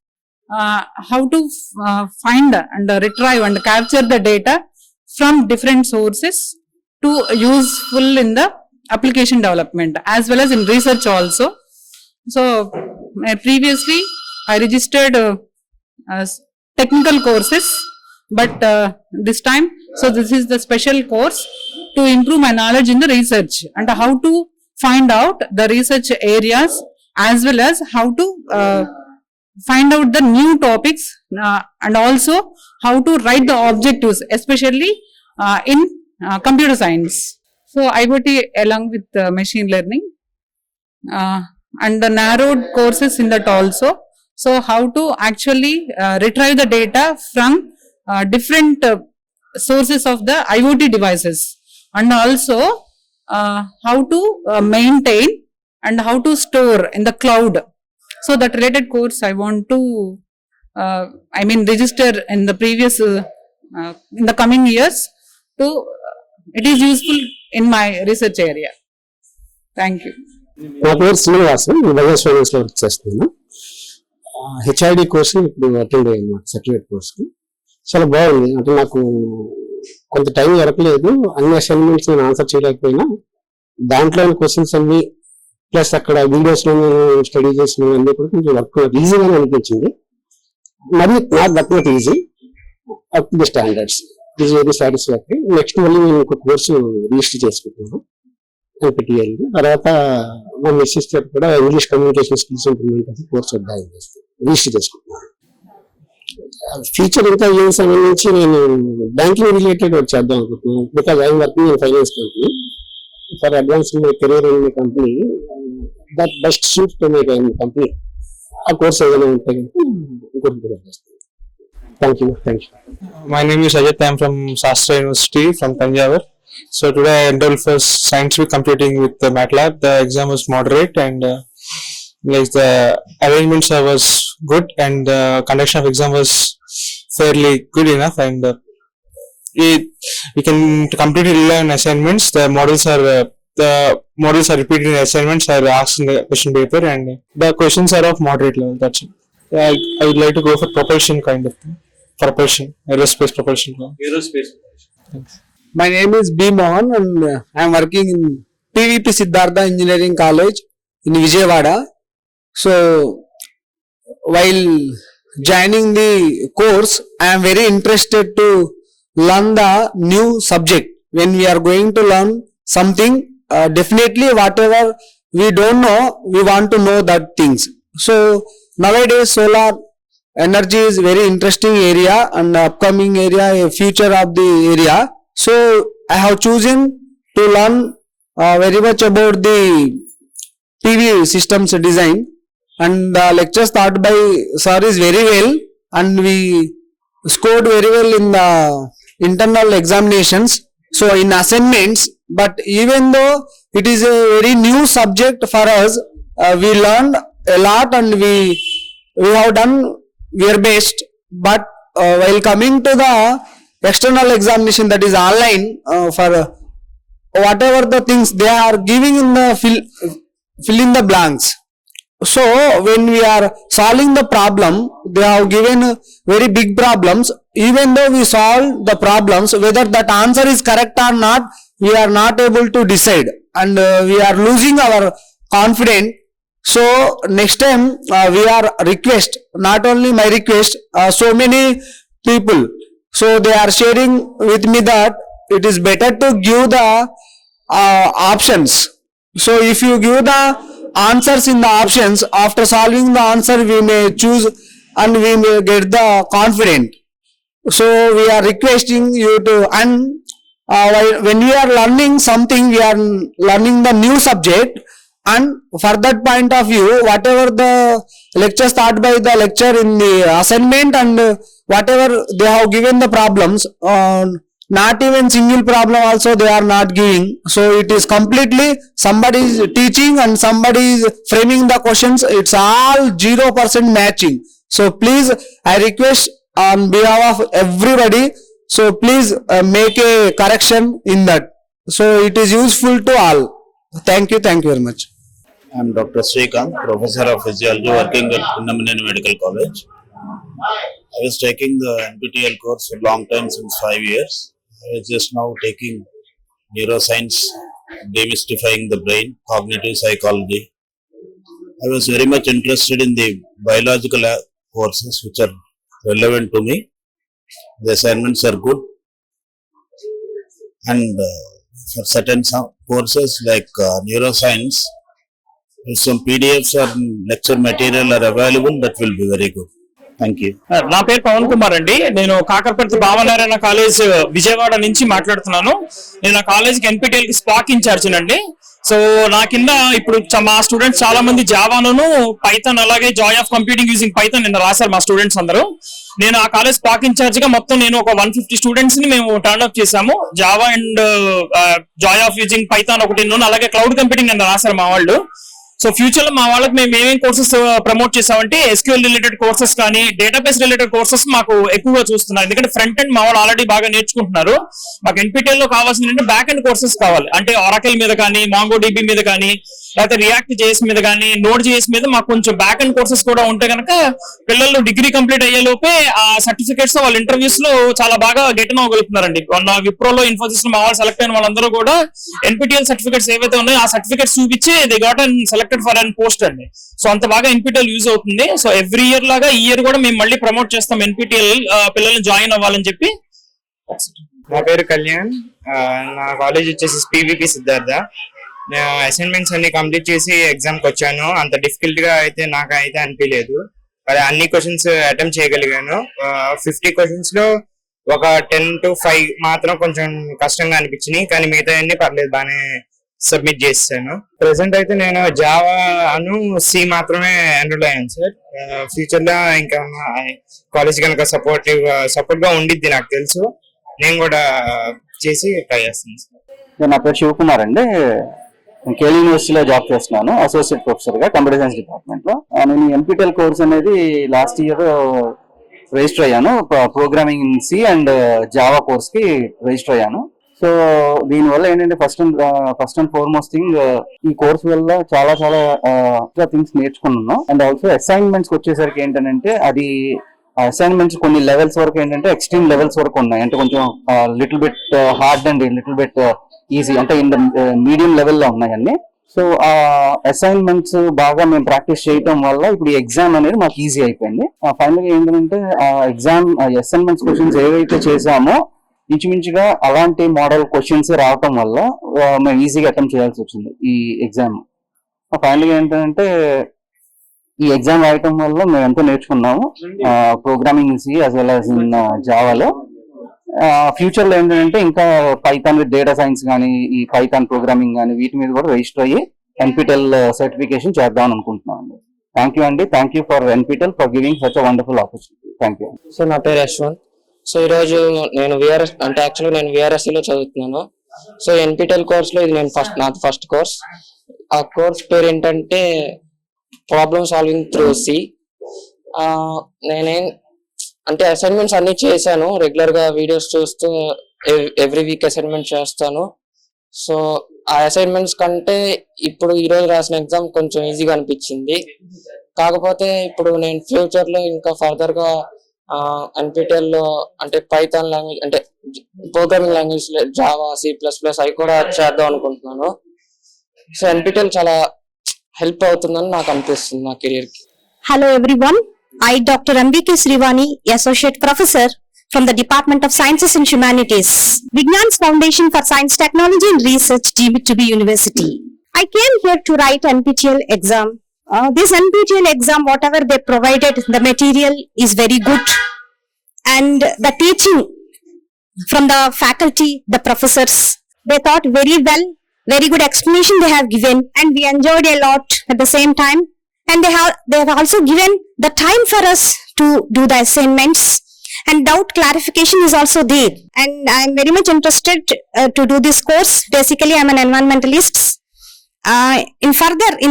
how to find and retrieve and capture the data from different sources to useful in the application development as well as in research also. So previously I registered technical courses, but this time, so this is the special course to improve my knowledge in the research and how to find out the research areas as well as how to find out the new topics and also how to write the objectives, especially in computer science. So IoT along with machine learning and the narrowed courses in that also. So how to actually retrieve the data from different sources of the IoT devices, and also how to maintain and how to store in the cloud. So that related course I want to register in the previous in the coming years to it is useful in my research area. Thank you. నా పేరు Srinivas, Bajaj finance లో work చేస్తున్నాను. HID course ఇప్పుడు attend అయ్యాను, certificate కోర్సుకి. చాలా బాగుంది. అంటే నాకు కొంత టైం దొరకలేదు, అన్ని అసైన్మెంట్స్ నేను ఆన్సర్ చేయలేకపోయినా దాంట్లోని క్వశ్చన్స్ అన్ని ప్లస్ అక్కడ వీడియోస్ లో స్టడీ చేసిన అన్ని కూడా కొంచెం వర్క్ ఈజీగానే అనిపించింది. మరి not that much easy, up to the standards. It is very satisfactory. Next మళ్ళీ నేను ఒక కోర్సు రిజిస్టర్ చేసుకుంటున్నాను NPTEL. తర్వాత మా మిస్సెస్ కూడా ఇంగ్లీష్ కమ్యూనికేషన్ స్కిల్స్ ఇంప్రూవ్మెంట్ అది కోర్స్ రిజిస్టర్ చేసుకుంటున్నాను. ఫ్యూచర్ ఇంకా ఏం సంబంధించి నేను బ్యాంకింగ్ రిలేటెడ్ వర్క్ చేద్దాం అనుకుంటున్నాను. Because I'm working in finance company. For advance my career in my company, that best suit to my company. ఆ కోర్స్ ఏదైనా ఉంటే thank you. My name is Ajit. I am from Shastra University from Tanjavur. So today I enrolled for scientific computing with MATLAB. The exam was moderate and like the arrangements was good and the conduction of exam was fairly good enough, and we can completely rely on assignments. The models are repeated in assignments, are asked in the question paper, and the questions are of moderate level. That's it. I would like to go for propulsion kind of thing. Propulsion, aerospace propulsion. Aerospace. Thanks. My name is B. Mohan and I am working in PVP Siddhartha Engineering College in Vijayawada. So while joining the course, I am very interested to learn the new subject. When we are going to learn something, definitely whatever we don't know, we want to know that things. So nowadays solar energy is very interesting area and upcoming area, a future of the area. So I have chosen to learn very much about the PV systems design, and the lectures taught by sir is very well, and we scored very well in the internal examinations. So in assignments, but even though it is a very new subject for us, we learned a lot and we have done our best. But while coming to the external examination, that is online, for whatever the things they are giving in the fill in the blanks. So when we are solving the problem, they have given very big problems. Even though we solve the problems, whether that answer is correct or not, we are not able to decide, and we are losing our confidence. So next time we are request, not only my request, so many people, so they are sharing with me that it is better to give the options. So if you give the answers in the options, after solving the answer we may choose and we may get the confident. So we are requesting you to, and when we are learning something, we are learning the new subject, and for that point of view, whatever the lectures taught by the lecturer in the assignment and whatever they have given the problems, not even single problem also they are not giving. So it is completely somebody is teaching and somebody is framing the questions. It's all 0% matching. So please, I request on behalf of everybody, so please make a correction in that. So it is useful to all. Thank you very much. I am Dr. Srikanth, Professor of Physiology, working at Punnamనేని Medical College. I was taking the NPTEL course for long time, since 5 years. I was just now taking neuroscience, demystifying the brain, cognitive psychology. I was very much interested in the biological courses which are relevant to me. The assignments are good, and for certain courses like neuroscience, if some PDFs or lecture material are available, that will be very good. Thank you. నా పేరు పవన్ కుమార్ అండి. నేను Kakaraparthi Bhavanarayana college Vijayawada నుంచి మాట్లాడుతున్నాను. నేను ఆ కాలేజ్కి NPTEL కి స్పాక్ ఇన్ఛార్జ్ అండి. సో నా కింద ఇప్పుడు మా స్టూడెంట్స్ చాలా మంది జావాను, పైథాన్, అలాగే Joy of computing using Python నిన్న రాశారు మా స్టూడెంట్స్ అందరూ. నేను ఆ కాలేజ్ స్పాక్ ఇన్ఛార్జ్ గా మొత్తం నేను ఒక 150 స్టూడెంట్స్ ని మేము టర్న్ అప్ చేశాము. Java and Joy of using Python ఒకటి, అలాగే క్లౌడ్ కంప్యూటింగ్ నిన్న రాశారు మా వాళ్ళు. సో ఫ్యూచర్ లో మా వాళ్ళకి మేము ఏమేమి కోర్సెస్ ప్రమోట్ చేసామంటే SQL రిలేటెడ్ కోర్సెస్ కానీ డేటాబేస్ రిలేటెడ్ కోర్సెస్ మాకు ఎక్కువగా చూస్తున్నారు. ఎందుకంటే ఫ్రంట్ ఎండ్ మా వాళ్ళు ఆల్రెడీ బాగా నేర్చుకుంటున్నారు. మాకు NPTEL లో కావాల్సింది అంటే బ్యాక్ ఎండ్ కోర్సెస్ కావాలి. అంటే Oracle మీద కానీ, MongoDB మీద కానీ, లేకపోతే రియాక్ట్ JS మీద కానీ, నోడ్ JS మీద మాకు కొంచెం బ్యాక్ ఎండ్ కోర్సెస్ కూడా ఉంటే కనుక పిల్లలు డిగ్రీ కంప్లీట్ అయ్యే లోపే ఆ సర్టిఫికేట్స్ వాళ్ళ ఇంటర్వ్యూస్ లో చాలా బాగా గెట్ అవ్వగలుగుతున్నారండి. విప్రోలో, ఇన్ఫోసిస్ లో మా వాళ్ళు సెలెక్ట్ అయిన వాళ్ళందరూ కూడా NPTEL సర్టిఫికేట్స్ ఏవైతే ఉన్నాయో ఆ సర్టిఫికేట్స్ చూపించి they got and selected for an post అండి. సో అంత బాగా NPTEL యూజ్ అవుతుంది. సో ఎవ్రీ ఇయర్ లాగా ఈ ఇయర్ కూడా మేము మళ్ళీ ప్రమోట్ చేస్తాం NPTEL పిల్లల్ని జాయిన్ అవ్వాలని చెప్పి. నా పేరు కళ్యాణ్. నా కాలేజ్ వచ్చేసి PVP సిద్ధార్థ. నేను అసైన్మెంట్స్ అన్ని కంప్లీట్ చేసి ఎగ్జామ్ కి వచ్చాను. అంత డిఫికల్ట్ గా అయితే నాకు అయితే అనిపించలేదు. అన్ని క్వశ్చన్స్ అటెంప్ట్ చేయగలిగాను. 50 క్వశ్చన్స్ లో ఒక 10 to 5 మాత్రం కొంచెం కష్టంగా అనిపించినాయి, కానీ మిగతా అన్ని పర్లేదు, బాగానే సబ్మిట్ చేస్తాను. ప్రెసెంట్ అయితే నేను జావా అను C మాత్రమే ఎన్రోల్ అయ్యాను సార్. ఫ్యూచర్ లో ఇంకా కాలేజ్ కనుక సపోర్ట్ గా ఉండిద్ది నాకు తెలుసు, నేను కూడా చేసి ట్రై చేస్తాను సార్. నా పేరు శివకుమార్ అండి. నేను కేఎల్ యూనివర్సిటీలో జాబ్ చేస్తున్నాను, అసోసియేట్ ప్రొఫెసర్ గా కంప్యూటర్ సైన్స్ డిపార్ట్మెంట్ లో. నేను NPTEL కోర్స్ అనేది లాస్ట్ ఇయర్ రిజిస్టర్ అయ్యాను. Programming in C and Java course కి రిజిస్టర్ అయ్యాను. సో దీనివల్ల ఏంటంటే ఫస్ట్ అండ్ ఫార్మోస్ట్ థింగ్, ఈ కోర్స్ వల్ల చాలా థింగ్స్ నేర్చుకున్నాను. అండ్ ఆల్సో అసైన్మెంట్స్ వచ్చేసరికి ఏంటంటే అది అసైన్మెంట్స్ కొన్ని లెవెల్స్ వరకు ఏంటంటే ఎక్స్ట్రీమ్ లెవెల్స్ వరకు ఉన్నాయి. అంటే కొంచెం little bit hard and little bit easy, అంటే ఇన్ ద మీడియం లెవెల్లో ఉన్నాయి అన్ని. సో ఆ అసైన్మెంట్స్ బాగా మేము ప్రాక్టీస్ చేయటం వల్ల ఇప్పుడు ఈ ఎగ్జామ్ అనేది మాకు ఈజీ అయిపోయింది. ఫైనల్ గా ఏంటంటే ఆ ఎగ్జామ్ అసైన్మెంట్స్ క్వశ్చన్స్ ఏవైతే చేసామో ఇంచుమించుగా అలాంటి మోడల్ క్వశ్చన్స్ రావటం వల్ల మేము ఈజీగా అటెంప్ట్ చేయాల్సి వచ్చింది ఈ ఎగ్జామ్. ఫైనల్ గా ఏంటంటే ఈ ఎగ్జామ్ రాయటం వల్ల మేము ఎంతో నేర్చుకున్నాము programming C as well as in జావాలో. ఫ్యూచర్ లో ఏంటంటే ఇంకా పైథాన్ విత్ డేటా సైన్స్ కానీ, ఈ పైథాన్ ప్రోగ్రామింగ్ కానీ వీటి మీద కూడా రిజిస్టర్ అయ్యి NPTEL సర్టిఫికేషన్ చేద్దాం అనుకుంటున్నాం అండి. థ్యాంక్ యూ అండి. Thank you for NPTEL for giving such a wonderful opportunity. Thank you. So నా పేరు యశ్వంత్. సో ఈరోజు నేను VRSC లో చదువుతున్నాను. సో NPTEL కోర్స్ లో ఇది నాది ఫస్ట్ కోర్స్. ఆ కోర్స్ పేరు ఏంటంటే ప్రాబ్లమ్ సాల్వింగ్ త్రూ C. నేనేం అంటే అసైన్మెంట్స్ అన్ని చేశాను, రెగ్యులర్ గా వీడియోస్ చూస్తూ ఎవ్రీ వీక్ అసైన్మెంట్ చేస్తాను. సో ఆ అసైన్మెంట్స్ కంటే ఇప్పుడు ఈ రోజు రాసిన ఎగ్జామ్ కొంచెం ఈజీగా అనిపించింది. కాకపోతే ఇప్పుడు నేను ఫ్యూచర్ లో ఇంకా ఫర్దర్ గా NPTEL లో అంటే పైథాన్ లాంగ్వేజ్ అంటే ప్రోగ్రామింగ్ లాంగ్వేజ్ జావా, C++ అవి కూడా చేద్దాం అనుకుంటున్నాను. సో NPTEL చాలా హెల్ప్ అవుతుందని నాకు అనిపిస్తుంది నా కెరియర్ కి. Hello everyone. I, Dr. MBK Srivani, Associate Professor from the Department of Sciences and Humanities, Vignan's Foundation for Science, Technology and Research, GBTB University. I came here to write NPTEL exam. This NPTEL exam, whatever they provided, the material is very good, and the teaching from the faculty, the professors, they taught very well, very good explanation they have given, and we enjoyed a lot at the same time. And they have also given the time for us to do the assignments, and doubt clarification is also there. And I am very much interested to do this course. Basically, I am an environmentalist. In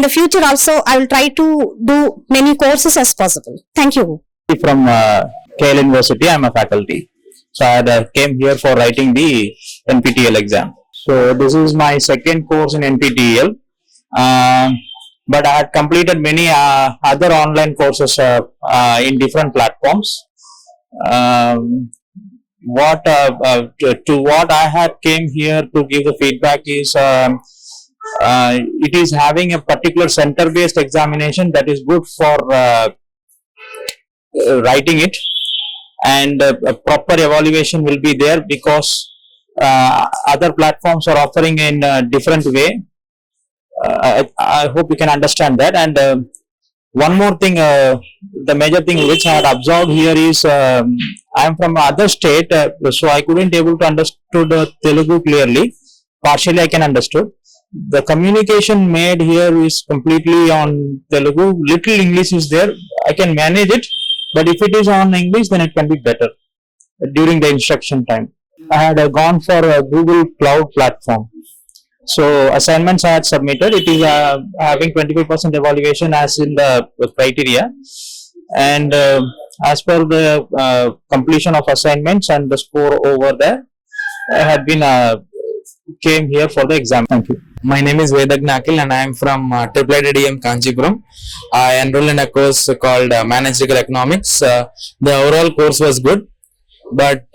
the future also, I will try to do many courses as possible. Thank you. From KL University, I am a faculty. So I came here for writing the NPTEL exam. So this is my second course in NPTEL. But I had completed many other online courses in different platforms. To what I had came here to give the feedback is it is having a particular center-based examination that is good for writing it, and a proper evaluation will be there because other platforms are offering in a different way. I hope you can understand that. And one more thing, the major thing which I had observed here is I am from other state, so I couldn't able to understood Telugu clearly. Partially I can understood. The communication made here is completely on Telugu. Little English is there. I can manage it, but if it is on English, then it can be better during the instruction time. I had gone for a Google Cloud platform. So assignments I had submitted, it is having 25% evaluation as in the criteria, and as per the completion of assignments and the score over there, I had been came here for the exam. Thank you. My name is Vedak Nakil and I am from IIITM Kanchipuram. I enrolled in a course called Managerial Economics. The overall course was good, but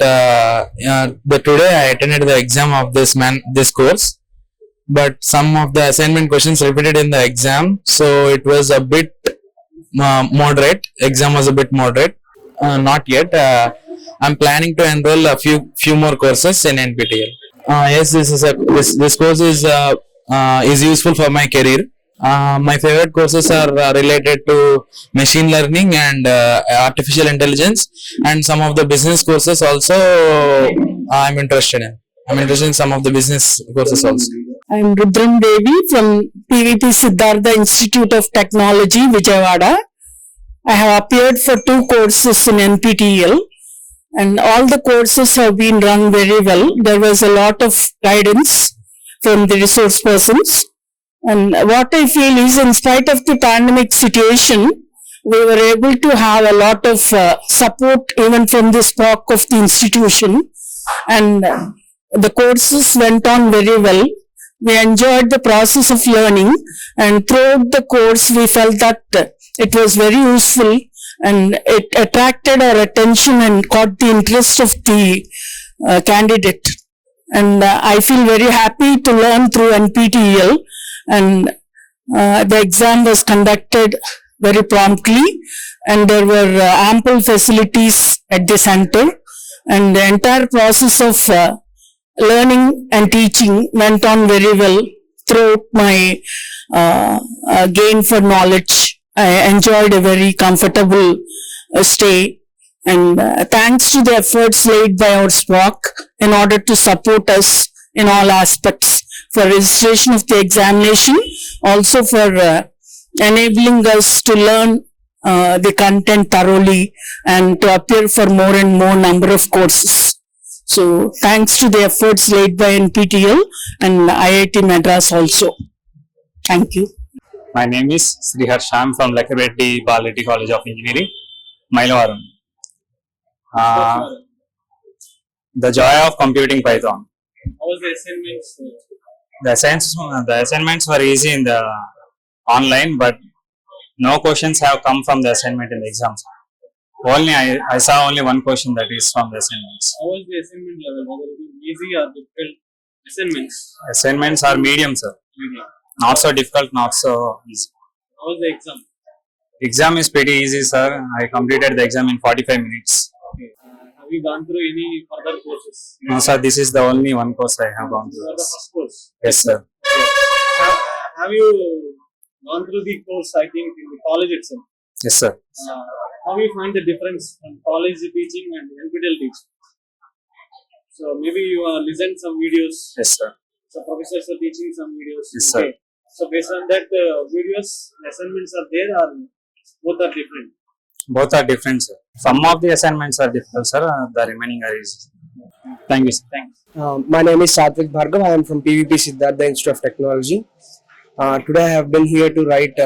today I attended the exam of this course. But some of the assignment questions repeated in the exam, so it was a bit moderate. Exam was a bit moderate. Not yet. I'm planning to enroll a few more courses in NPTEL. Yes, this course is useful for my career. My favorite courses are related to machine learning and artificial intelligence, and some of the business courses also I'm interested in. I'm interested in some of the business courses also. I am Rudram Devi from PVP Siddhartha Institute of Technology, Vijayawada. I have appeared for 2 courses in NPTEL, and all the courses have been run very well. There was a lot of guidance from the resource persons, and what I feel is, in spite of the pandemic situation, we were able to have a lot of support even from the SPOC of the institution, and the courses went on very well. We enjoyed the process of learning, and throughout the course we felt that it was very useful, and it attracted our attention and caught the interest of the candidate. And I feel very happy to learn through NPTEL, and the exam was conducted very promptly, and there were ample facilities at the center, and the entire process of learning and teaching went on very well throughout my gain for knowledge. I enjoyed a very comfortable stay, and thanks to the efforts laid by our SPOC in order to support us in all aspects, for registration of the examination, also for enabling us to learn the content thoroughly and to appear for more and more number of courses. So thanks to the efforts laid by NPTEL and IIT Madras also. Thank you. My name is Srihar Sham from Lakareddy Balareddy College of Engineering, Mailavaram. The joy of computing Python. How was the assignments? The assignments were easy in the online, but no questions have come from the assignment in the exams. Only I saw only one question, that is from the assignments. How was the assignment level? Whether it is easy or difficult? Assignments. Assignments are medium, sir. Medium. Not so difficult, not so easy. How was the exam? Exam is pretty easy, sir. I completed the exam in 45 minutes. Okay. Have you gone through any further courses? No, sir. This is the only one course I have gone through. You are the first course. Yes, sir. Have you gone through the course, I think, in the college itself? Yes, sir. How do you find the difference from college teaching and NPTEL teaching? So maybe you listened some videos. Yes, sir. So professors are teaching some videos. Yes, sir. So based on that videos, assignments are there or both are different? Both are different, sir. Some of the assignments are difficult, sir. The remaining are easy. Thank you, sir. Thanks. My name is Satvik Bhargav. I am from PVP Siddhartha Institute of Technology. Today I have been here to write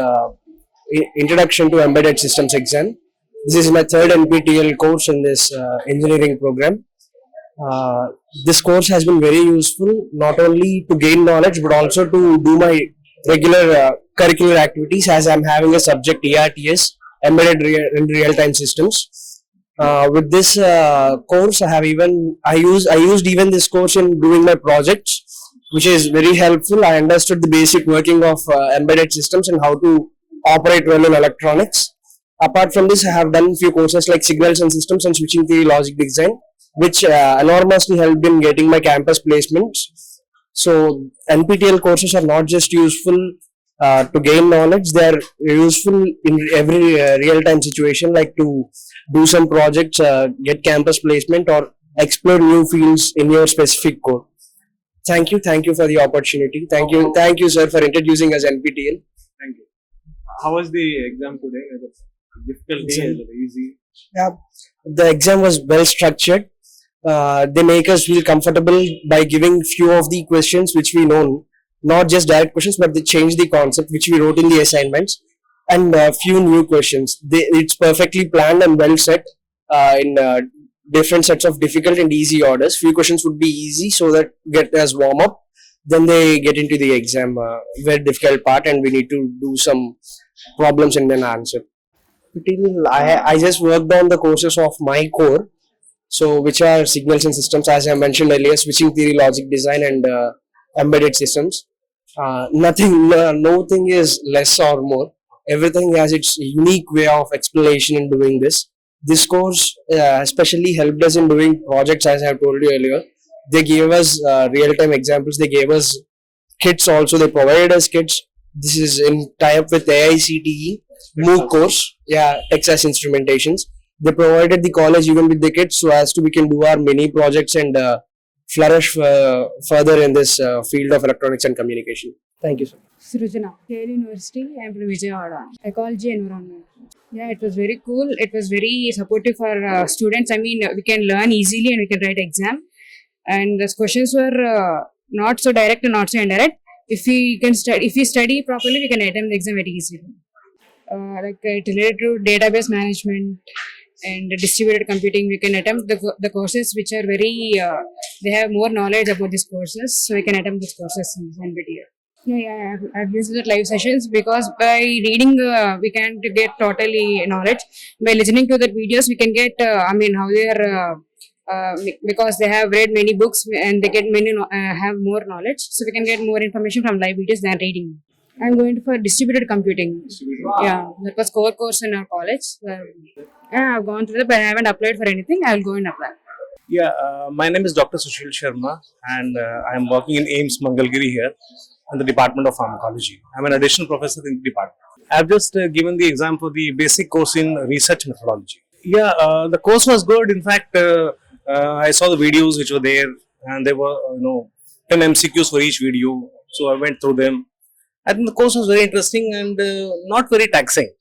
Introduction to Embedded Systems exam. This is my third NPTEL course in this engineering program. This course has been very useful not only to gain knowledge but also to do my regular curricular activities, as I am having a subject ERTS, Embedded Real-Time Systems. With this course, I used even this course in doing my projects, which is very helpful. I understood the basic working of embedded systems and how to operate well in electronics. Apart from this, I have done few courses like Signals and Systems and Switching Theory, Logic Design, which enormously helped in getting my campus placements. So NPTEL courses are not just useful to gain knowledge, they are useful in every real-time situation, like to do some projects, get campus placement, or explore new fields in your specific core. Thank you for the opportunity. Thank you, sir, for introducing us NPTEL. Thank you. How was the exam today? Difficult day, is it easy? Yeah, the exam was well structured. They make us feel comfortable by giving few of the questions which we know, not just direct questions, but they change the concept which we wrote in the assignments, and few new questions. It's perfectly planned and well set in different sets of difficult and easy orders. Few questions would be easy so that get us warm up. Then they get into the exam, very difficult part, and we need to do some problems and then answer. I just worked on the courses of my core, so which are Signals and Systems, as I mentioned earlier, Switching Theory, Logic Design, and Embedded Systems. Nothing is less or more. Everything has its unique way of explanation in doing this. This course especially helped us in doing projects, as I have told you earlier. They gave us real-time examples. They gave us kits also. They provided us kits. This is in tie-up with AICTE MOOC course. Yeah, Texas Instrumentations. They provided the college even with the kits so as to we can do our mini projects and flourish further in this field of electronics and communication. Thank you, sir. Srujana, Yale University. I am from Vijayawada. Ecology Environment. Yeah, it was very cool. It was very supportive for students. I mean, we can learn easily and we can write exam. And the questions were not so direct and not so indirect. If we study properly, we can attempt the exam very easily. It related to database management and distributed computing, we can attempt the courses which are very they have more knowledge about these courses, so we can attempt these courses in NPTEL. Yeah, I've used the live sessions because by reading we can't get totally knowledge. By listening to the videos, we can get how they are because they have read many books and they get have more knowledge, so we can get more information from live videos than reading. I'm going for distributed computing. Yeah, that was core course in our college. Yeah, I've gone through it, but I haven't applied for anything. I'll go and apply. Yeah, my name is Dr. Sushil Sharma, and I am working in AIIMS Mangalgiri here in the Department of Pharmacology. I'm an additional professor in the department. I've just given the exam for the basic course in research methodology. Yeah, the course was good. In fact, I saw the videos which were there, and there were 10 MCQs for each video. So I went through them. I think the course was very interesting and not very taxing.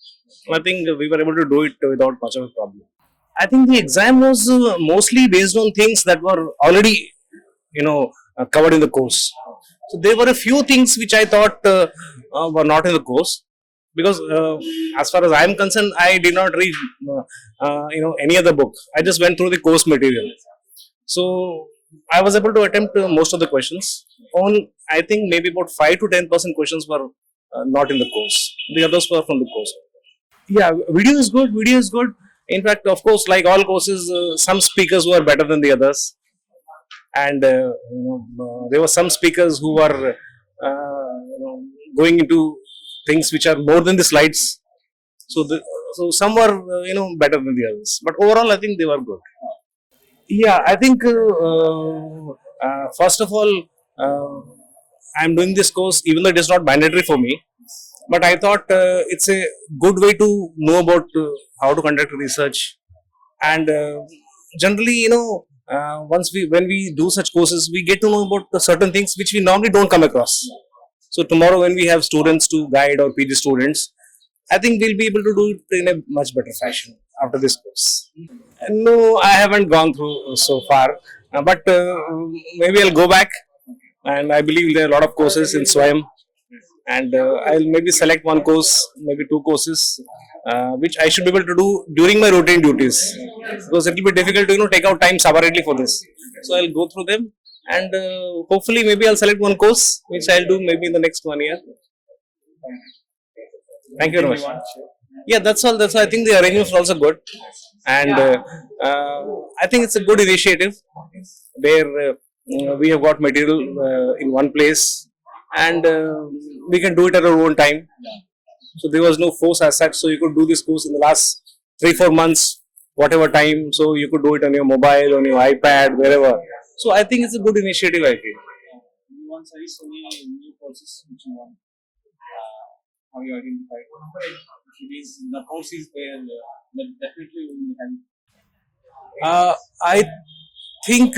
I think we were able to do it without much of a problem. I think the exam was mostly based on things that were already, covered in the course. So there were a few things which I thought were not in the course, because as far as I am concerned, I did not read, any other book. I just went through the course material. So I was able to attempt most of the questions. On I think maybe about 5 to 10% questions were not in the course. The others were from the course. Yeah, video is good. Video is good. In fact, of course, like all courses, some speakers were better than the others, and there were some speakers who were going into things which are more than the slides. So some were better than the others, but overall, I think they were good. Yeah, I think first of all, I am doing this course even though it is not mandatory for me. But I thought it's a good way to know about how to conduct research, and generally, when we do such courses, we get to know about certain things which we normally don't come across. So tomorrow, when we have students to guide or PG students, I think we'll be able to do it in a much better fashion after this course. No, I haven't gone through so far, but maybe I'll go back, and I believe there are a lot of courses in SWAYAM. And I'll maybe select one course, maybe 2 courses, which I should be able to do during my routine duties, because it will be difficult to take out time separately for this. So I'll go through them, and hopefully maybe I'll select one course which I'll do maybe in the next 1 year. Thank you very much. Yeah, that's all. I think the arrangements are also good, and I think it's a good initiative where we have got material in one place, and we can do it at our own time. So there was no force as such. So you could do this course in the last 3-4 months, whatever time. So you could do it on your mobile, on your iPad, wherever. So I think it's a good initiative, I feel. You want to study any new courses which you want? How you identify? If it is the course is there, then definitely we will help. I think,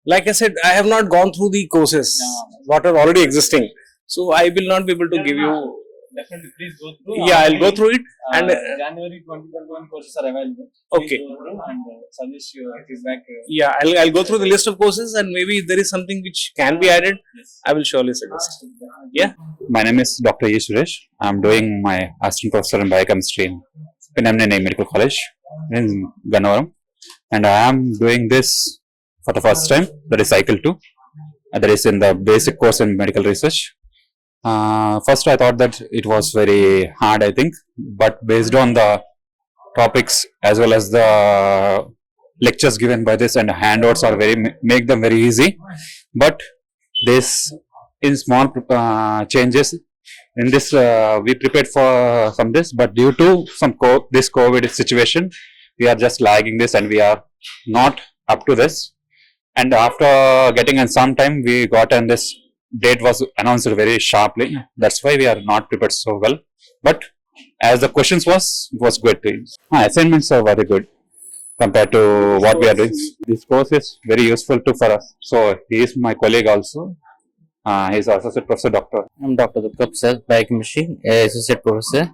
like I said, I have not gone through the courses what are already existing, so I will not be able to give you. Definitely, please go through. Yeah, I'll go through it. And January 2021 courses are available. Okay. Please go through and suggest your feedback. Yeah, I'll go through the list of courses, and maybe if there is something which can be added, I will surely suggest. Yeah. My name is Dr. E. Suresh. I'm doing my assistant professor in biochemistry in PNMNA Medical College in Gannavaram, and I am doing this for the first time, that is cycle 2, that is in the basic course in medical research. First I thought that it was very hard, I think, but based on the topics as well as the lectures given by this and handouts are make them very easy, but this in small changes in this we prepared for from this, but due to this COVID situation, we are just lagging this and we are not up to this. And after getting in some time, we got, and this date was announced very sharply. That's why we are not prepared so well. But as the questions was good. Assignments are very good compared to what we are doing. This course is very useful for us. So he is my colleague also. He is associate professor, doctor. I'm Dr. Durga Prasad, biochemistry, associate professor.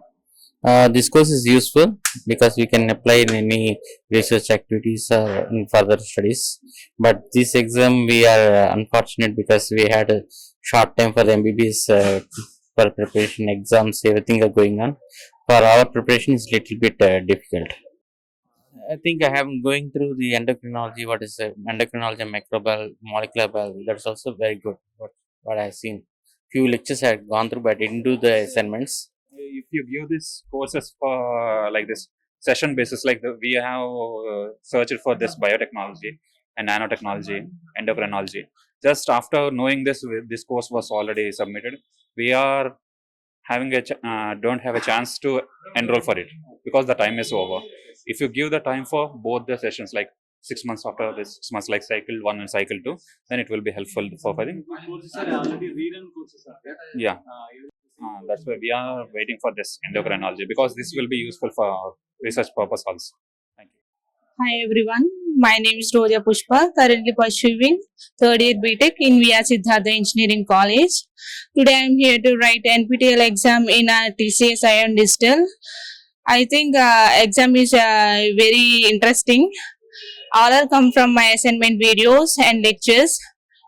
This course is useful because we can apply in any research activities in further studies. But this exam we are unfortunate because we had a short time for the MBBS for preparation exams. Everything are going on. For our preparation is little bit difficult. I think I am going through the endocrinology. What is endocrinology and microbiology, molecular biology? That's also very good. What I have seen. Few lectures I had gone through, but I didn't do the assignments. If you view this courses for like this session basis, like we have searched for this biotechnology and nanotechnology, endocrinology. Just after knowing this course was already submitted, we are having don't have a chance to enroll for it because the time is over. If you give the time for both the sessions, like 6 months after this, 6 months like cycle 1 and cycle 2, then it will be helpful for I think. Courses are already rerun courses are there. Yeah. That's why we are waiting for this endocrinology, because this will be useful for research purpose also. Thank you. Hi everyone, my name is Roja Pushpa, currently pursuing 3rd year BTech in VR Siddhartha Engineering College. Today I am here to write NPTEL exam in TCS Ion Digital. I think exam is very interesting. All are come from my assignment videos and lectures.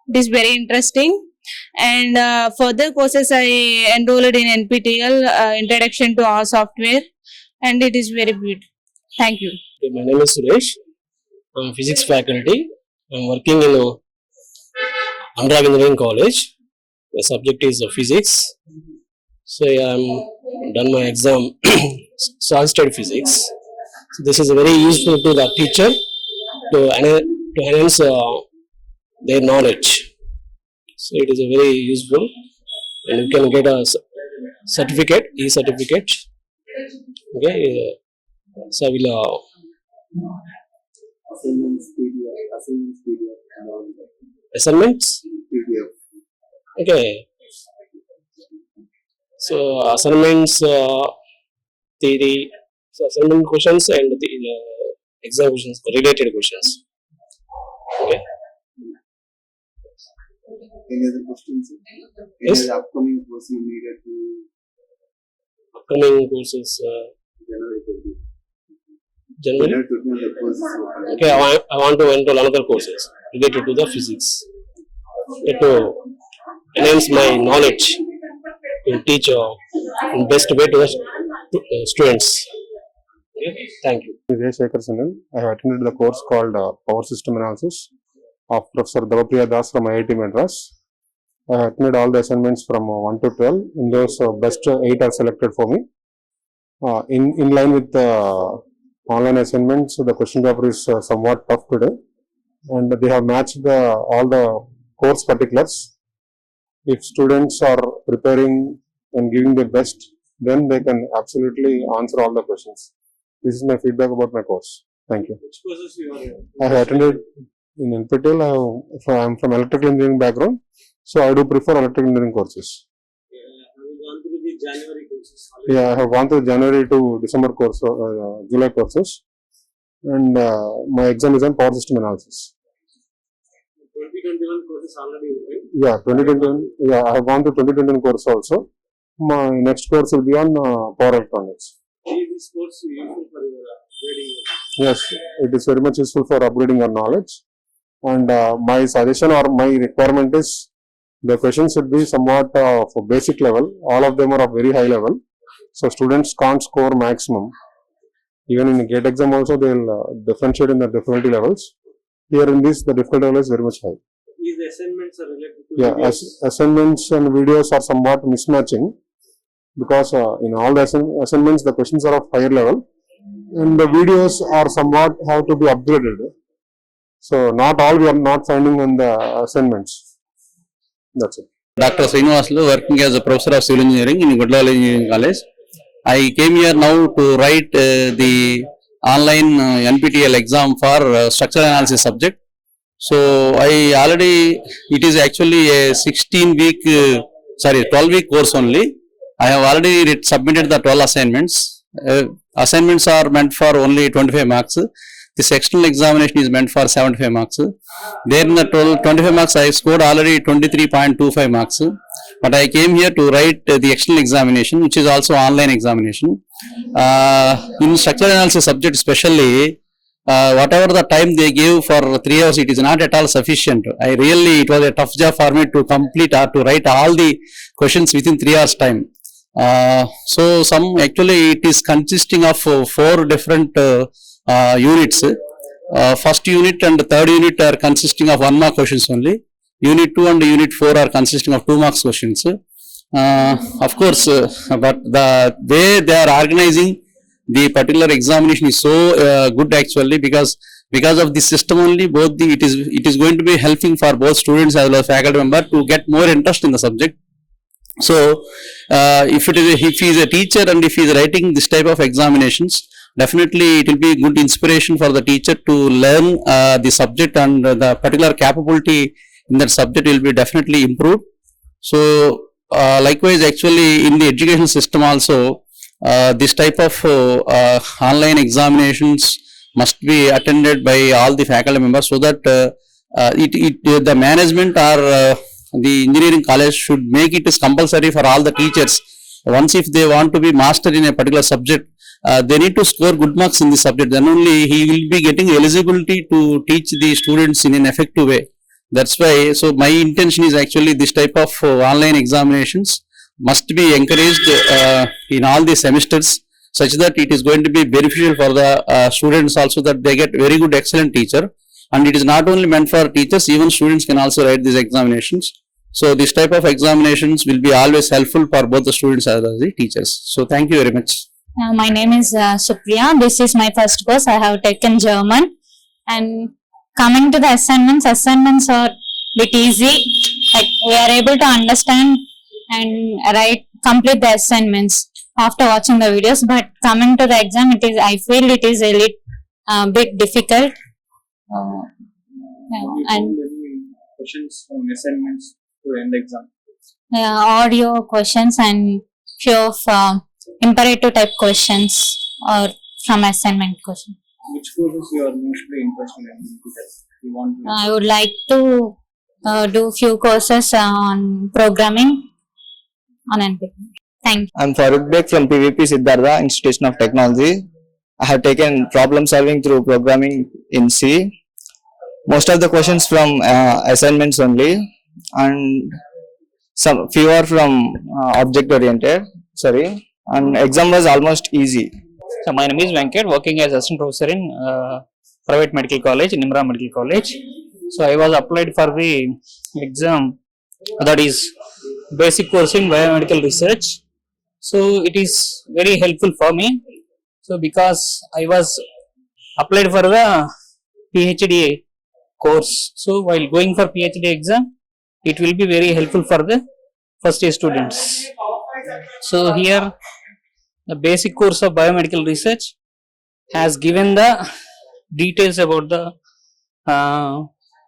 It is very interesting. And further courses I enrolled in NPTEL Introduction to R Software, and it is very good. Thank you. My name is Suresh. I'm physics faculty. I'm working in Anurag Engineering College. The subject is physics. So I'm done my exam, solid state physics. So this is very useful to the teacher to enhance their knowledge. So it is a very useful, and you can get a certificate, e-certificate. Okay, so I will assignments. Okay. So assignments, theory, so assignment questions and the exam questions, related questions. Okay. Any other questions? Yes. Any other upcoming course you needed to Upcoming courses, January. the courses? Okay, I want to enroll another courses related to the physics. To enhance my knowledge, to teach in best way to the students. Okay, thank you. Vijay Shekhar Singhal. I have attended the course called Power System Analysis of Professor Davapriya Das from IIT Madras. I have attended all the assignments from 1 to 12. In those, best 8 are selected for me. In line with the online assignments, the question paper is somewhat tough today, and they have matched all the course particulars. If students are preparing and giving their best, then they can absolutely answer all the questions. This is my feedback about my course. Thank you. Which courses you are? I have attended in NPTEL. I am from electrical engineering background, so I do prefer electrical engineering courses. Have you gone through the January courses? Yeah, I have gone through January to December course, July courses, and my exam is on power system analysis. 2021 courses already open. Yeah, 2021. Yeah, I have gone to 2021 course also. My next course will be on power electronics. Is this course useful for your grading? Yes, it is very much useful for upgrading your knowledge. And my suggestion or my requirement is the questions should be somewhat of a basic level. All of them are of very high level. So students can't score maximum. Even in a GATE exam also they will differentiate in the difficulty levels. Here in this, the difficulty level is very much high. These assignments are related to Yeah, assignments and videos are somewhat mismatching, because in all the assignments the questions are of higher level and the videos are somewhat have to be upgraded. So not all we are not finding in the assignments. That's it. Dr. Srinivaslu, working as a professor of civil engineering in Goodlawal Engineering College. I came here now to write the online NPTEL exam for structural analysis subject. So it is actually a 12-week course only. I have already submitted the 12 assignments. Assignments are meant for only 25 marks. This external examination is meant for 75 marks. There in the 25 marks, I scored already 23.25 marks. But I came here to write the external examination, which is also online examination. In structural analysis subject especially, whatever the time they gave for 3 hours, it is not at all sufficient. It was a tough job for me to complete or to write all the questions within 3 hours time. So actually it is consisting of 4 different units. First unit and third unit are consisting of 1 mark questions only. Unit 2 and Unit 4 are consisting of 2 marks questions. Of course, but the way they are organizing the particular examination is so good actually, because of this system only, it is going to be helping for both students as well as faculty member to get more interest in the subject. So, if he is a teacher and if he is writing this type of examinations, definitely it will be good inspiration for the teacher to learn the subject, and the particular capability in that subject will be definitely improved. So, likewise, actually in the education system also, this type of online examinations must be attended by all the faculty members, so that the management or the engineering college should make it is compulsory for all the teachers. Once if they want to be master in a particular subject, they need to score good marks in the subject. Then only he will be getting eligibility to teach the students in an effective way. That's why, so my intention is actually this type of online examinations must be encouraged in all the semesters, such that it is going to be beneficial for the students also, that they get very good excellent teacher. And it is not only meant for teachers, even students can also write these examinations. So this type of examinations will be always helpful for both the students as well as the teachers. So thank you very much. My name is Supriya. This is my first course. I have taken German. And coming to the assignments are bit easy. Like we are able to understand and complete the assignments after watching the videos. But coming to the exam, I feel it is a little bit difficult. And questions from assignments to end exam. audio questions and few of imperative type questions or from assignment question. Which courses you are mostly interested in? You want to I would like to do few courses on programming on NPTEL. Thank you. I'm Farooq Beg from PVP Siddhartha Institution of Technology. I have taken problem solving through programming in C. Most of the questions from assignments only, and some few are from object oriented. And exam was almost easy. So my name is Venkat, working as assistant professor in private medical college, Nimra Medical College. So I was applied for the exam, that is basic course in biomedical research. So it is very helpful for me. So because I was applied for the PhD course, so while going for PhD exam, it will be very helpful for the first year students. So here the basic course of biomedical research has given the details about the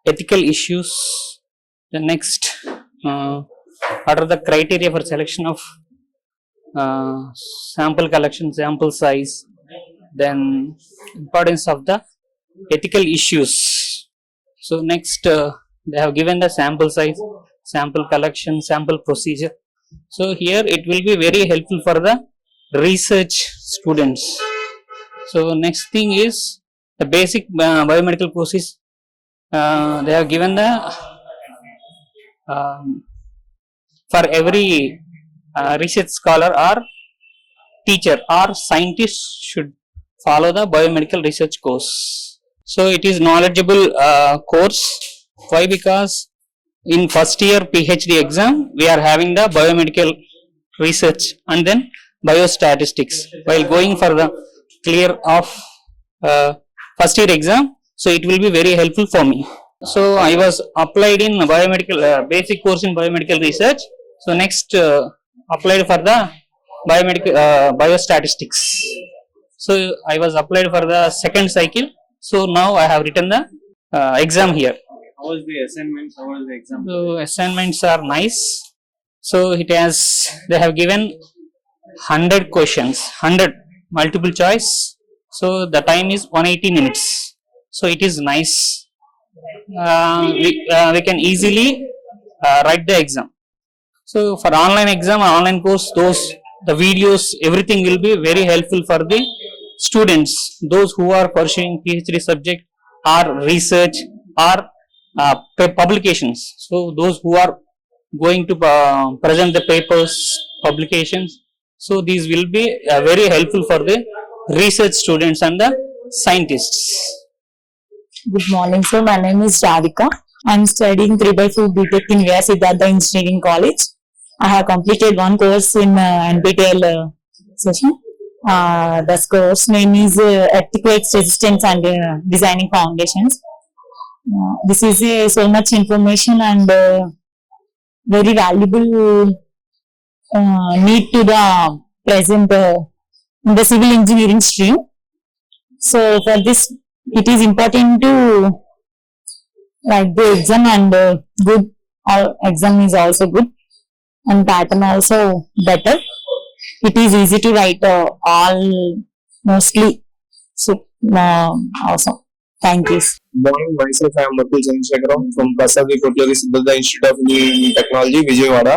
ethical issues. The next, what are the criteria for selection of sample collection, sample size, then importance of the ethical issues. So next, they have given the sample size, sample collection, sample procedure. So here it will be very helpful for the research students. So next thing is the basic biomedical courses. They have given the for every research scholar or teacher or scientist should follow the biomedical research course. So it is knowledgeable course. Why? Because in first year PhD exam we are having the biomedical research and then biostatistics. While going for the clear of first year exam, so it will be very helpful for me. So I was applied in biomedical basic course in biomedical research. So next applied for the biomedical biostatistics. So I was applied for the second cycle. So now I have written the exam here. how was the assignments? How was the exam? So assignments are nice. So it has, they have given 100 questions, 100 multiple choice. So the time is 180 minutes. So it is nice. We can easily write the exam. So for online exam or online course, the videos, everything will be very helpful for the students, those who are pursuing PhD subject or research or publications. So those who are going to present the papers, publications. So these will be very helpful for the research students and the scientists. Good morning, sir. My name is Radhika. I am studying 3/4 BTech in V.R. Siddhartha Engineering College. I have completed one course in NPTEL session. The course name is Earthquakes Resistance and Designing Foundations. This is so much information and very valuable need to the present in the civil engineering stream. So for this, it is important to write the exam and good. Exam is also good and pattern also better. It is easy to write all mostly. So awesome. Thank you. Morning, myself I am Mukul Chandrasekharam from Prasavi Kotlari Siddhartha Institute of Engineering and Technology, Vijayawada.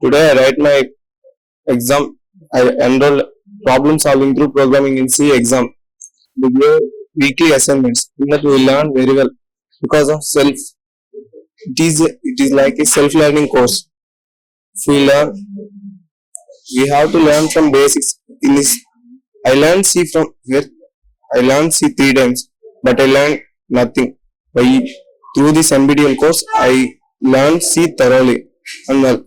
Today I write my exam. I enroll problem solving through programming in C exam. We give weekly assignments. In that we learn very well because of self. It is like a self-learning course. If we learn, we have to learn from basics. In this I learned C from here. I learned C 3 times, but I learned nothing. By through this NPTEL course, I learned C thoroughly and well.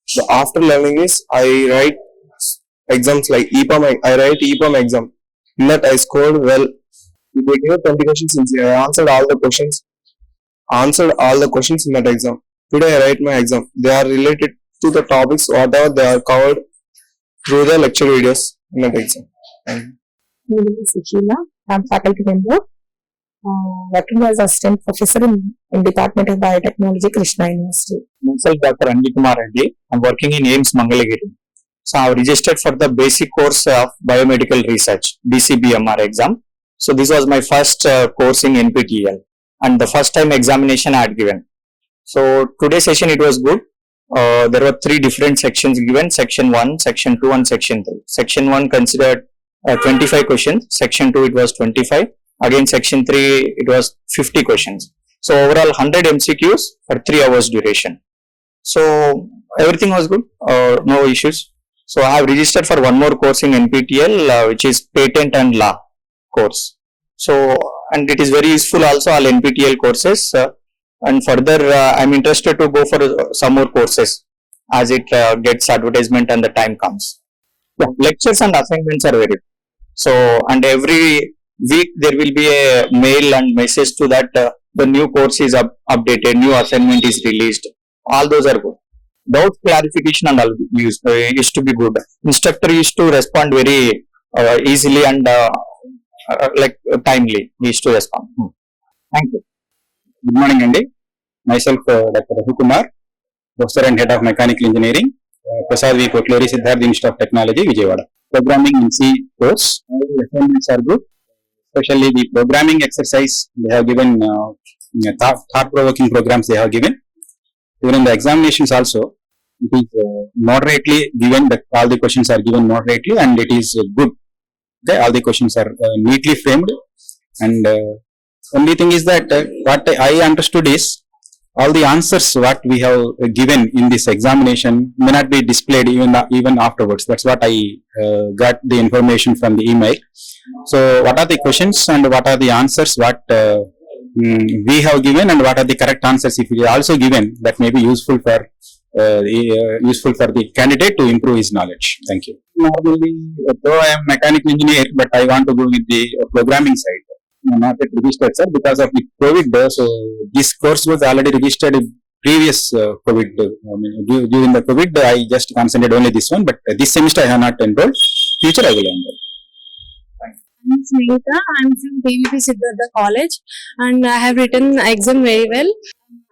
So after learning this, I write exams like EPAM. I write EPAM exam. In that I scored well. They gave 20 questions in I answered all the questions. Answered all the questions in that exam. Today I write my exam. They are related to the topics whatever they are covered through the lecture videos in that exam. My name is Sushila. I'm faculty member, working as assistant professor in Department of Biotechnology, Krishna University. Myself, Dr. Anil Kumar Reddy. I'm working in AIMS Mangalagiri. So I have registered for the basic course of biomedical research, BCBMR exam. So this was my first course in NPTEL and the first time examination I had given. So today's session it was good. There were 3 different sections given, section 1, section 2 and section 3. Section 1 considered 25 questions, section 2 it was 25, again section 3 it was 50 questions. So overall 100 MCQs for 3 hours duration. So everything was good, no issues. So I have registered for one more course in NPTEL which is patent and law course. So and it is very useful also, all NPTEL courses. And further I'm interested to go for some more courses as it gets advertisement and the time comes. Yeah, lectures and assignments are very good. So and every week there will be a mail and message to that the new course is updated, new assignment is released. All those are good. Doubt clarification and all used to be good. Instructor used to respond very easily and timely. He used to respond. Thank you. Good morning, Andy. Myself, Dr. Raghu Kumar, Professor and Head of Mechanical Engineering, Prasad V. Kotluri, Siddharth Institute of Technology, Vijayawada. Programming in C course. All the assignments are good, especially the programming exercise they have given, thought-provoking programs they have given. Even in the examinations also, it is moderately given, that all the questions are given moderately and it is good. Okay, all the questions are neatly framed, and only thing is that what I understood is all the answers what we have given in this examination may not be displayed even afterwards. That's what I got the information from the email. So what are the questions and what are the answers what we have given and what are the correct answers if it is also given, that may be useful for the candidate to improve his knowledge. Thank you. Normally, though I am mechanical engineer, but I want to go with the programming side. Not at registered, sir, because of the COVID. So this course was already registered in previous COVID. During the COVID, I just concentrated only this one, but this semester I have not enrolled. Future I will enroll. I'm Smita. I'm from PVP Siddhartha College, and I have written exam very well.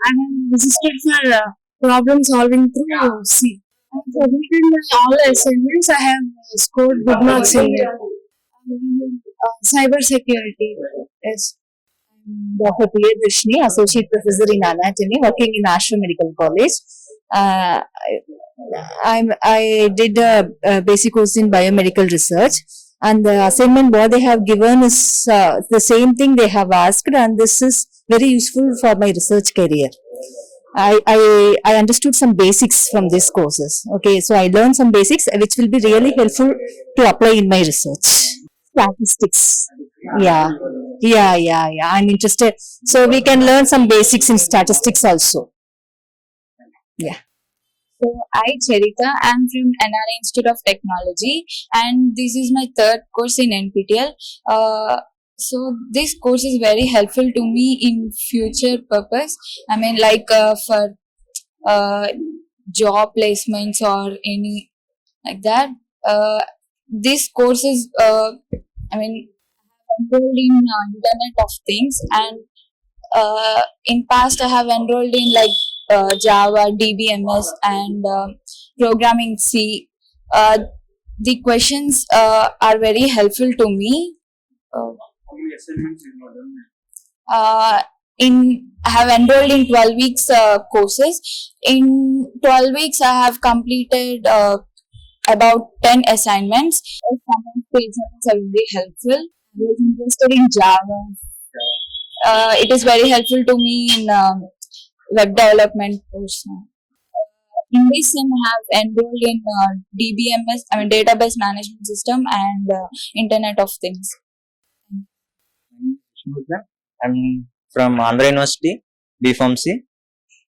I have registered for problem solving through C. I have submitted all assignments. I have scored good marks in it. Cyber security. Yes. Dr. Priyadharshini, Associate Professor in Anatomy, working in Ashram Medical College. I did a basic course in biomedical research, and the assignment what they have given is the same thing they have asked, and this is very useful for my research career. I understood some basics from these courses. Okay, so I learned some basics which will be really helpful to apply in my research. Statistics. Yeah. I'm interested. So we can learn some basics in statistics also. Yeah. So I, Charita, am from NRI Institute of Technology, and this is my 3rd course in NPTEL. So this course is very helpful to me in future purpose. I mean, like for job placements or any like that. This course is, enrolled in Internet of Things, and in past I have enrolled in like Java, DBMS, and programming C. The questions are very helpful to me. I have enrolled in 12 weeks courses. In 12 weeks, I have completed about 10 assignments. Some of the assignments are very helpful. I was interested in Java. It is very helpful to me in web development course. In this sim, I have enrolled in DBMS, I mean Database Management System and Internet of Things. I'm from Andhra University, B Pharmacy,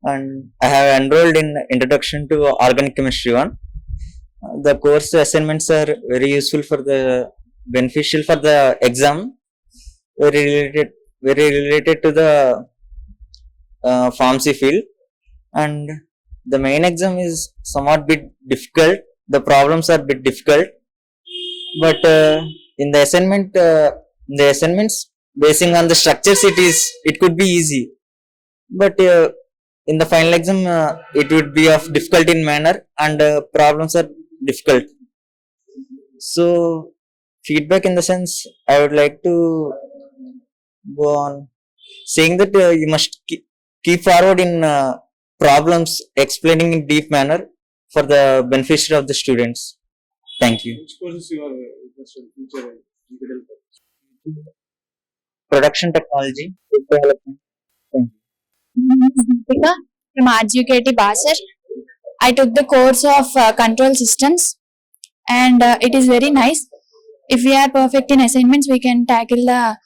and I have enrolled in Introduction to Organic Chemistry 1. The course assignments are very useful for the beneficial for the exam, very related to the pharmacy field, and the main exam is somewhat bit difficult. The problems are bit difficult, but in the assignments basing on the structures, it could be easy, but in the final exam it would be of difficult in manner, and problems are difficult. So feedback in the sense, I would like to go on saying that you must keep forward in problems, explaining in deep manner for the benefit of the students. Thank you. Which courses you are interested in future NPTEL? Production technology, food development. Thank you. My name is Deepika from RGUKT Basar. I took the course of control systems, and it is very nice. If we are perfect in assignments, we can tackle the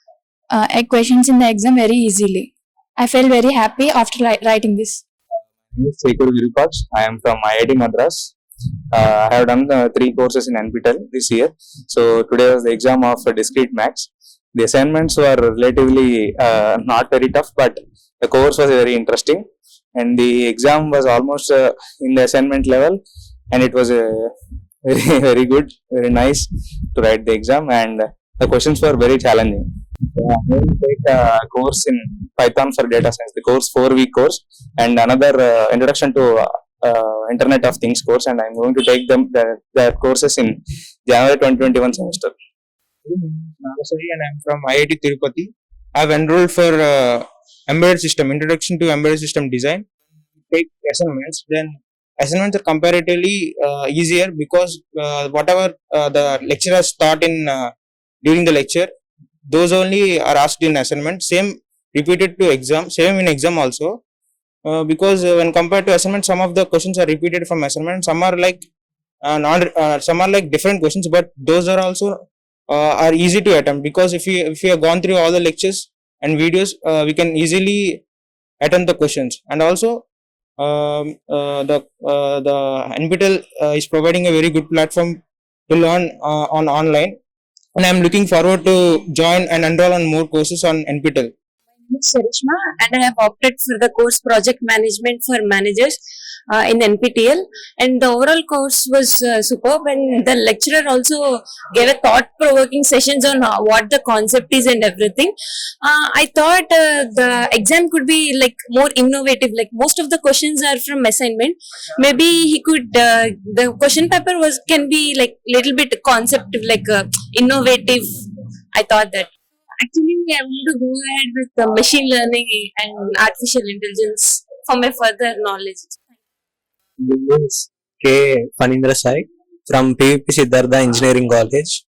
questions in the exam very easily. I felt very happy after writing this. My name is Sekur Virupaksh. I am from IIT Madras. I have done 3 courses in NPTEL this year. So today was the exam of discrete maths. The assignments were relatively not very tough, but the course was very interesting, and the exam was almost in the assignment level, and it was very good, very nice to write the exam, and the questions were very challenging. I'm going to take a course in Python for data science, the course 4-week course, and another introduction to Internet of Things course, and I'm going to take the courses in January 2021 semester. Nagasari, and I'm from IIT Tirupati. I've enrolled for embedded system, introduction to embedded system design. Take assignments, then assignments are comparatively easier because whatever the lecturers taught in during the lecture, those only are asked in assignment. Same repeated to exam, same in exam also. Because when compared to assignment, some of the questions are repeated from assignment. Some are like some are like different questions, but those are also are easy to attempt, because if we have gone through all the lectures and videos, we can easily attempt the questions. And also the NPTEL is providing a very good platform to learn on online, and I am looking forward to join and enroll on more courses on NPTEL. My name is Sarishma, and I have opted for the course Project Management for Managers in NPTEL, and the overall course was superb, and the lecturer also gave a thought-provoking sessions on what the concept is and everything. I thought the exam could be like more innovative, like most of the questions are from assignment. Maybe he could the question paper can be like little bit concept, like innovative. I thought that. Actually, I want to go ahead with machine learning and artificial intelligence for my further knowledge. My name is K. Fanindra Sai from PVP Siddhartha Engineering College.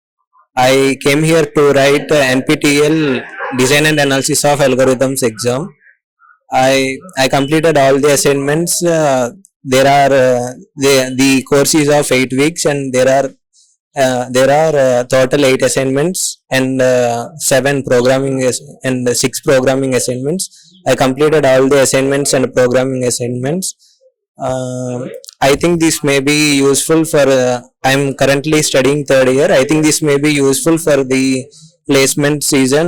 I came here to write NPTEL Design and Analysis of Algorithms exam. I completed all the assignments. There are the course is of 8 weeks, and there are total 8 assignments and 7 programming and 6 programming assignments. I completed all the assignments and programming assignments. I think this may be useful for I'm currently studying 3rd year. I think this may be useful for the placement season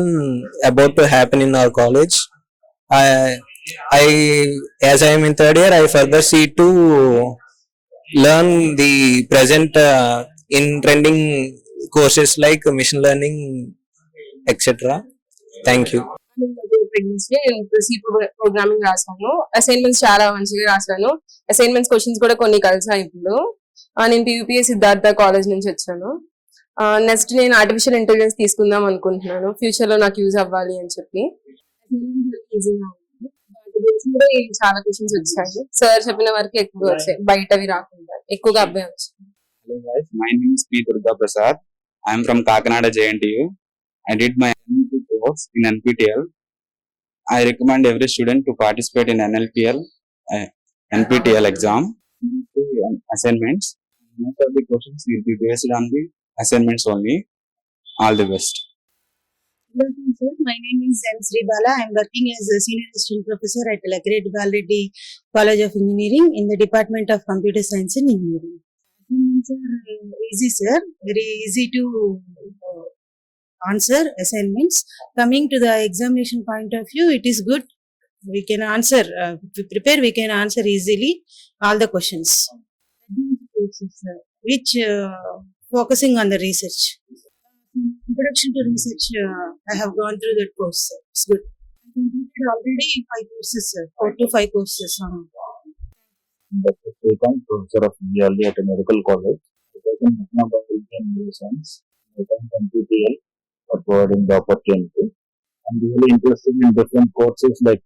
about to happen in our college. As I am in 3rd year, I further see to learn the present in trending courses like machine learning, etc. Thank you. Programming రాసాను. Assignments చాలా మంచిగా రాసాను. Assignments questions కూడా కొన్ని కలిసాయి. ఇప్పుడు నేను PVP Siddhartha college నుంచి వచ్చాను. నెక్స్ట్ నేను ఆర్టిఫిషియల్ ఇంటెలిజెన్స్ తీసుకుందాం అనుకుంటున్నాను, ఫ్యూచర్ లో నాకు యూజ్ అవ్వాలి అని చెప్పి. చాలా క్వశ్చన్స్ వచ్చాయి. సార్ చెప్పిన వరకు ఎక్కువ వచ్చాయి, బయటవి రాకుండా ఎక్కువగా అబ్బాయి వచ్చాయి. Hello guys, my name is P. Durga Prasad. I am from Kakinada JNTU. I did my NLP course in NPTEL. I recommend every student to participate in NPTEL exam. assignments. Most of the questions will be based on the assignments only. All the best. Good afternoon, sir. My name is M. Sri Bala. I am working as a senior assistant professor at Lagred Valreddy College of Engineering in the Department of Computer Science and Engineering. Assignments are easy, sir. Very easy to answer assignments. Coming to the examination point of view, it is good. We can answer, if we prepare, we can answer easily all the questions. Which focusing on the research. Introduction to research, I have gone through that course. It's good. I completed already 5 courses, 4 to 5 courses. Dr. Srikanth, professor of Physiology at a medical college. I can mechanobiology and neuroscience. I can NPTEL for providing the opportunity. I'm really interested in different courses like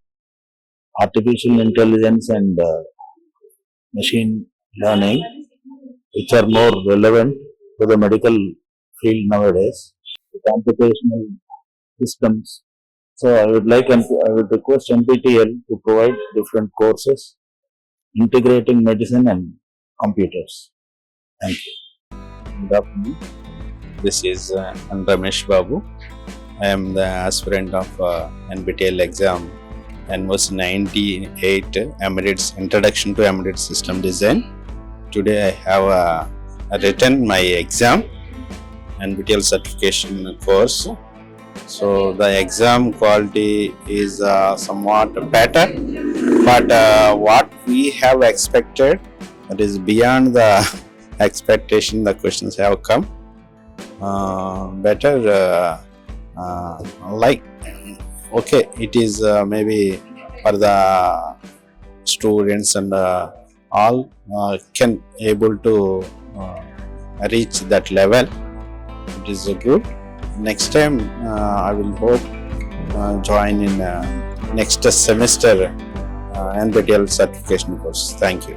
artificial intelligence and machine learning, which are more relevant to the medical field nowadays, the computational systems. So I would request NPTEL to provide different courses integrating medicine and computers. Thank you. Good afternoon. This is Ramesh Babu. I am the aspirant of NPTEL exam NMOS 98 Embedded Introduction to Embedded System Design. Today I have written my exam NPTEL certification course. So the exam quality is somewhat better, but what we have expected, that is beyond the expectation, the questions have come better. Okay, it is maybe for the students and all can able to reach that level. It is good. Next time I will hope join in next semester NPTEL certification course. Thank you.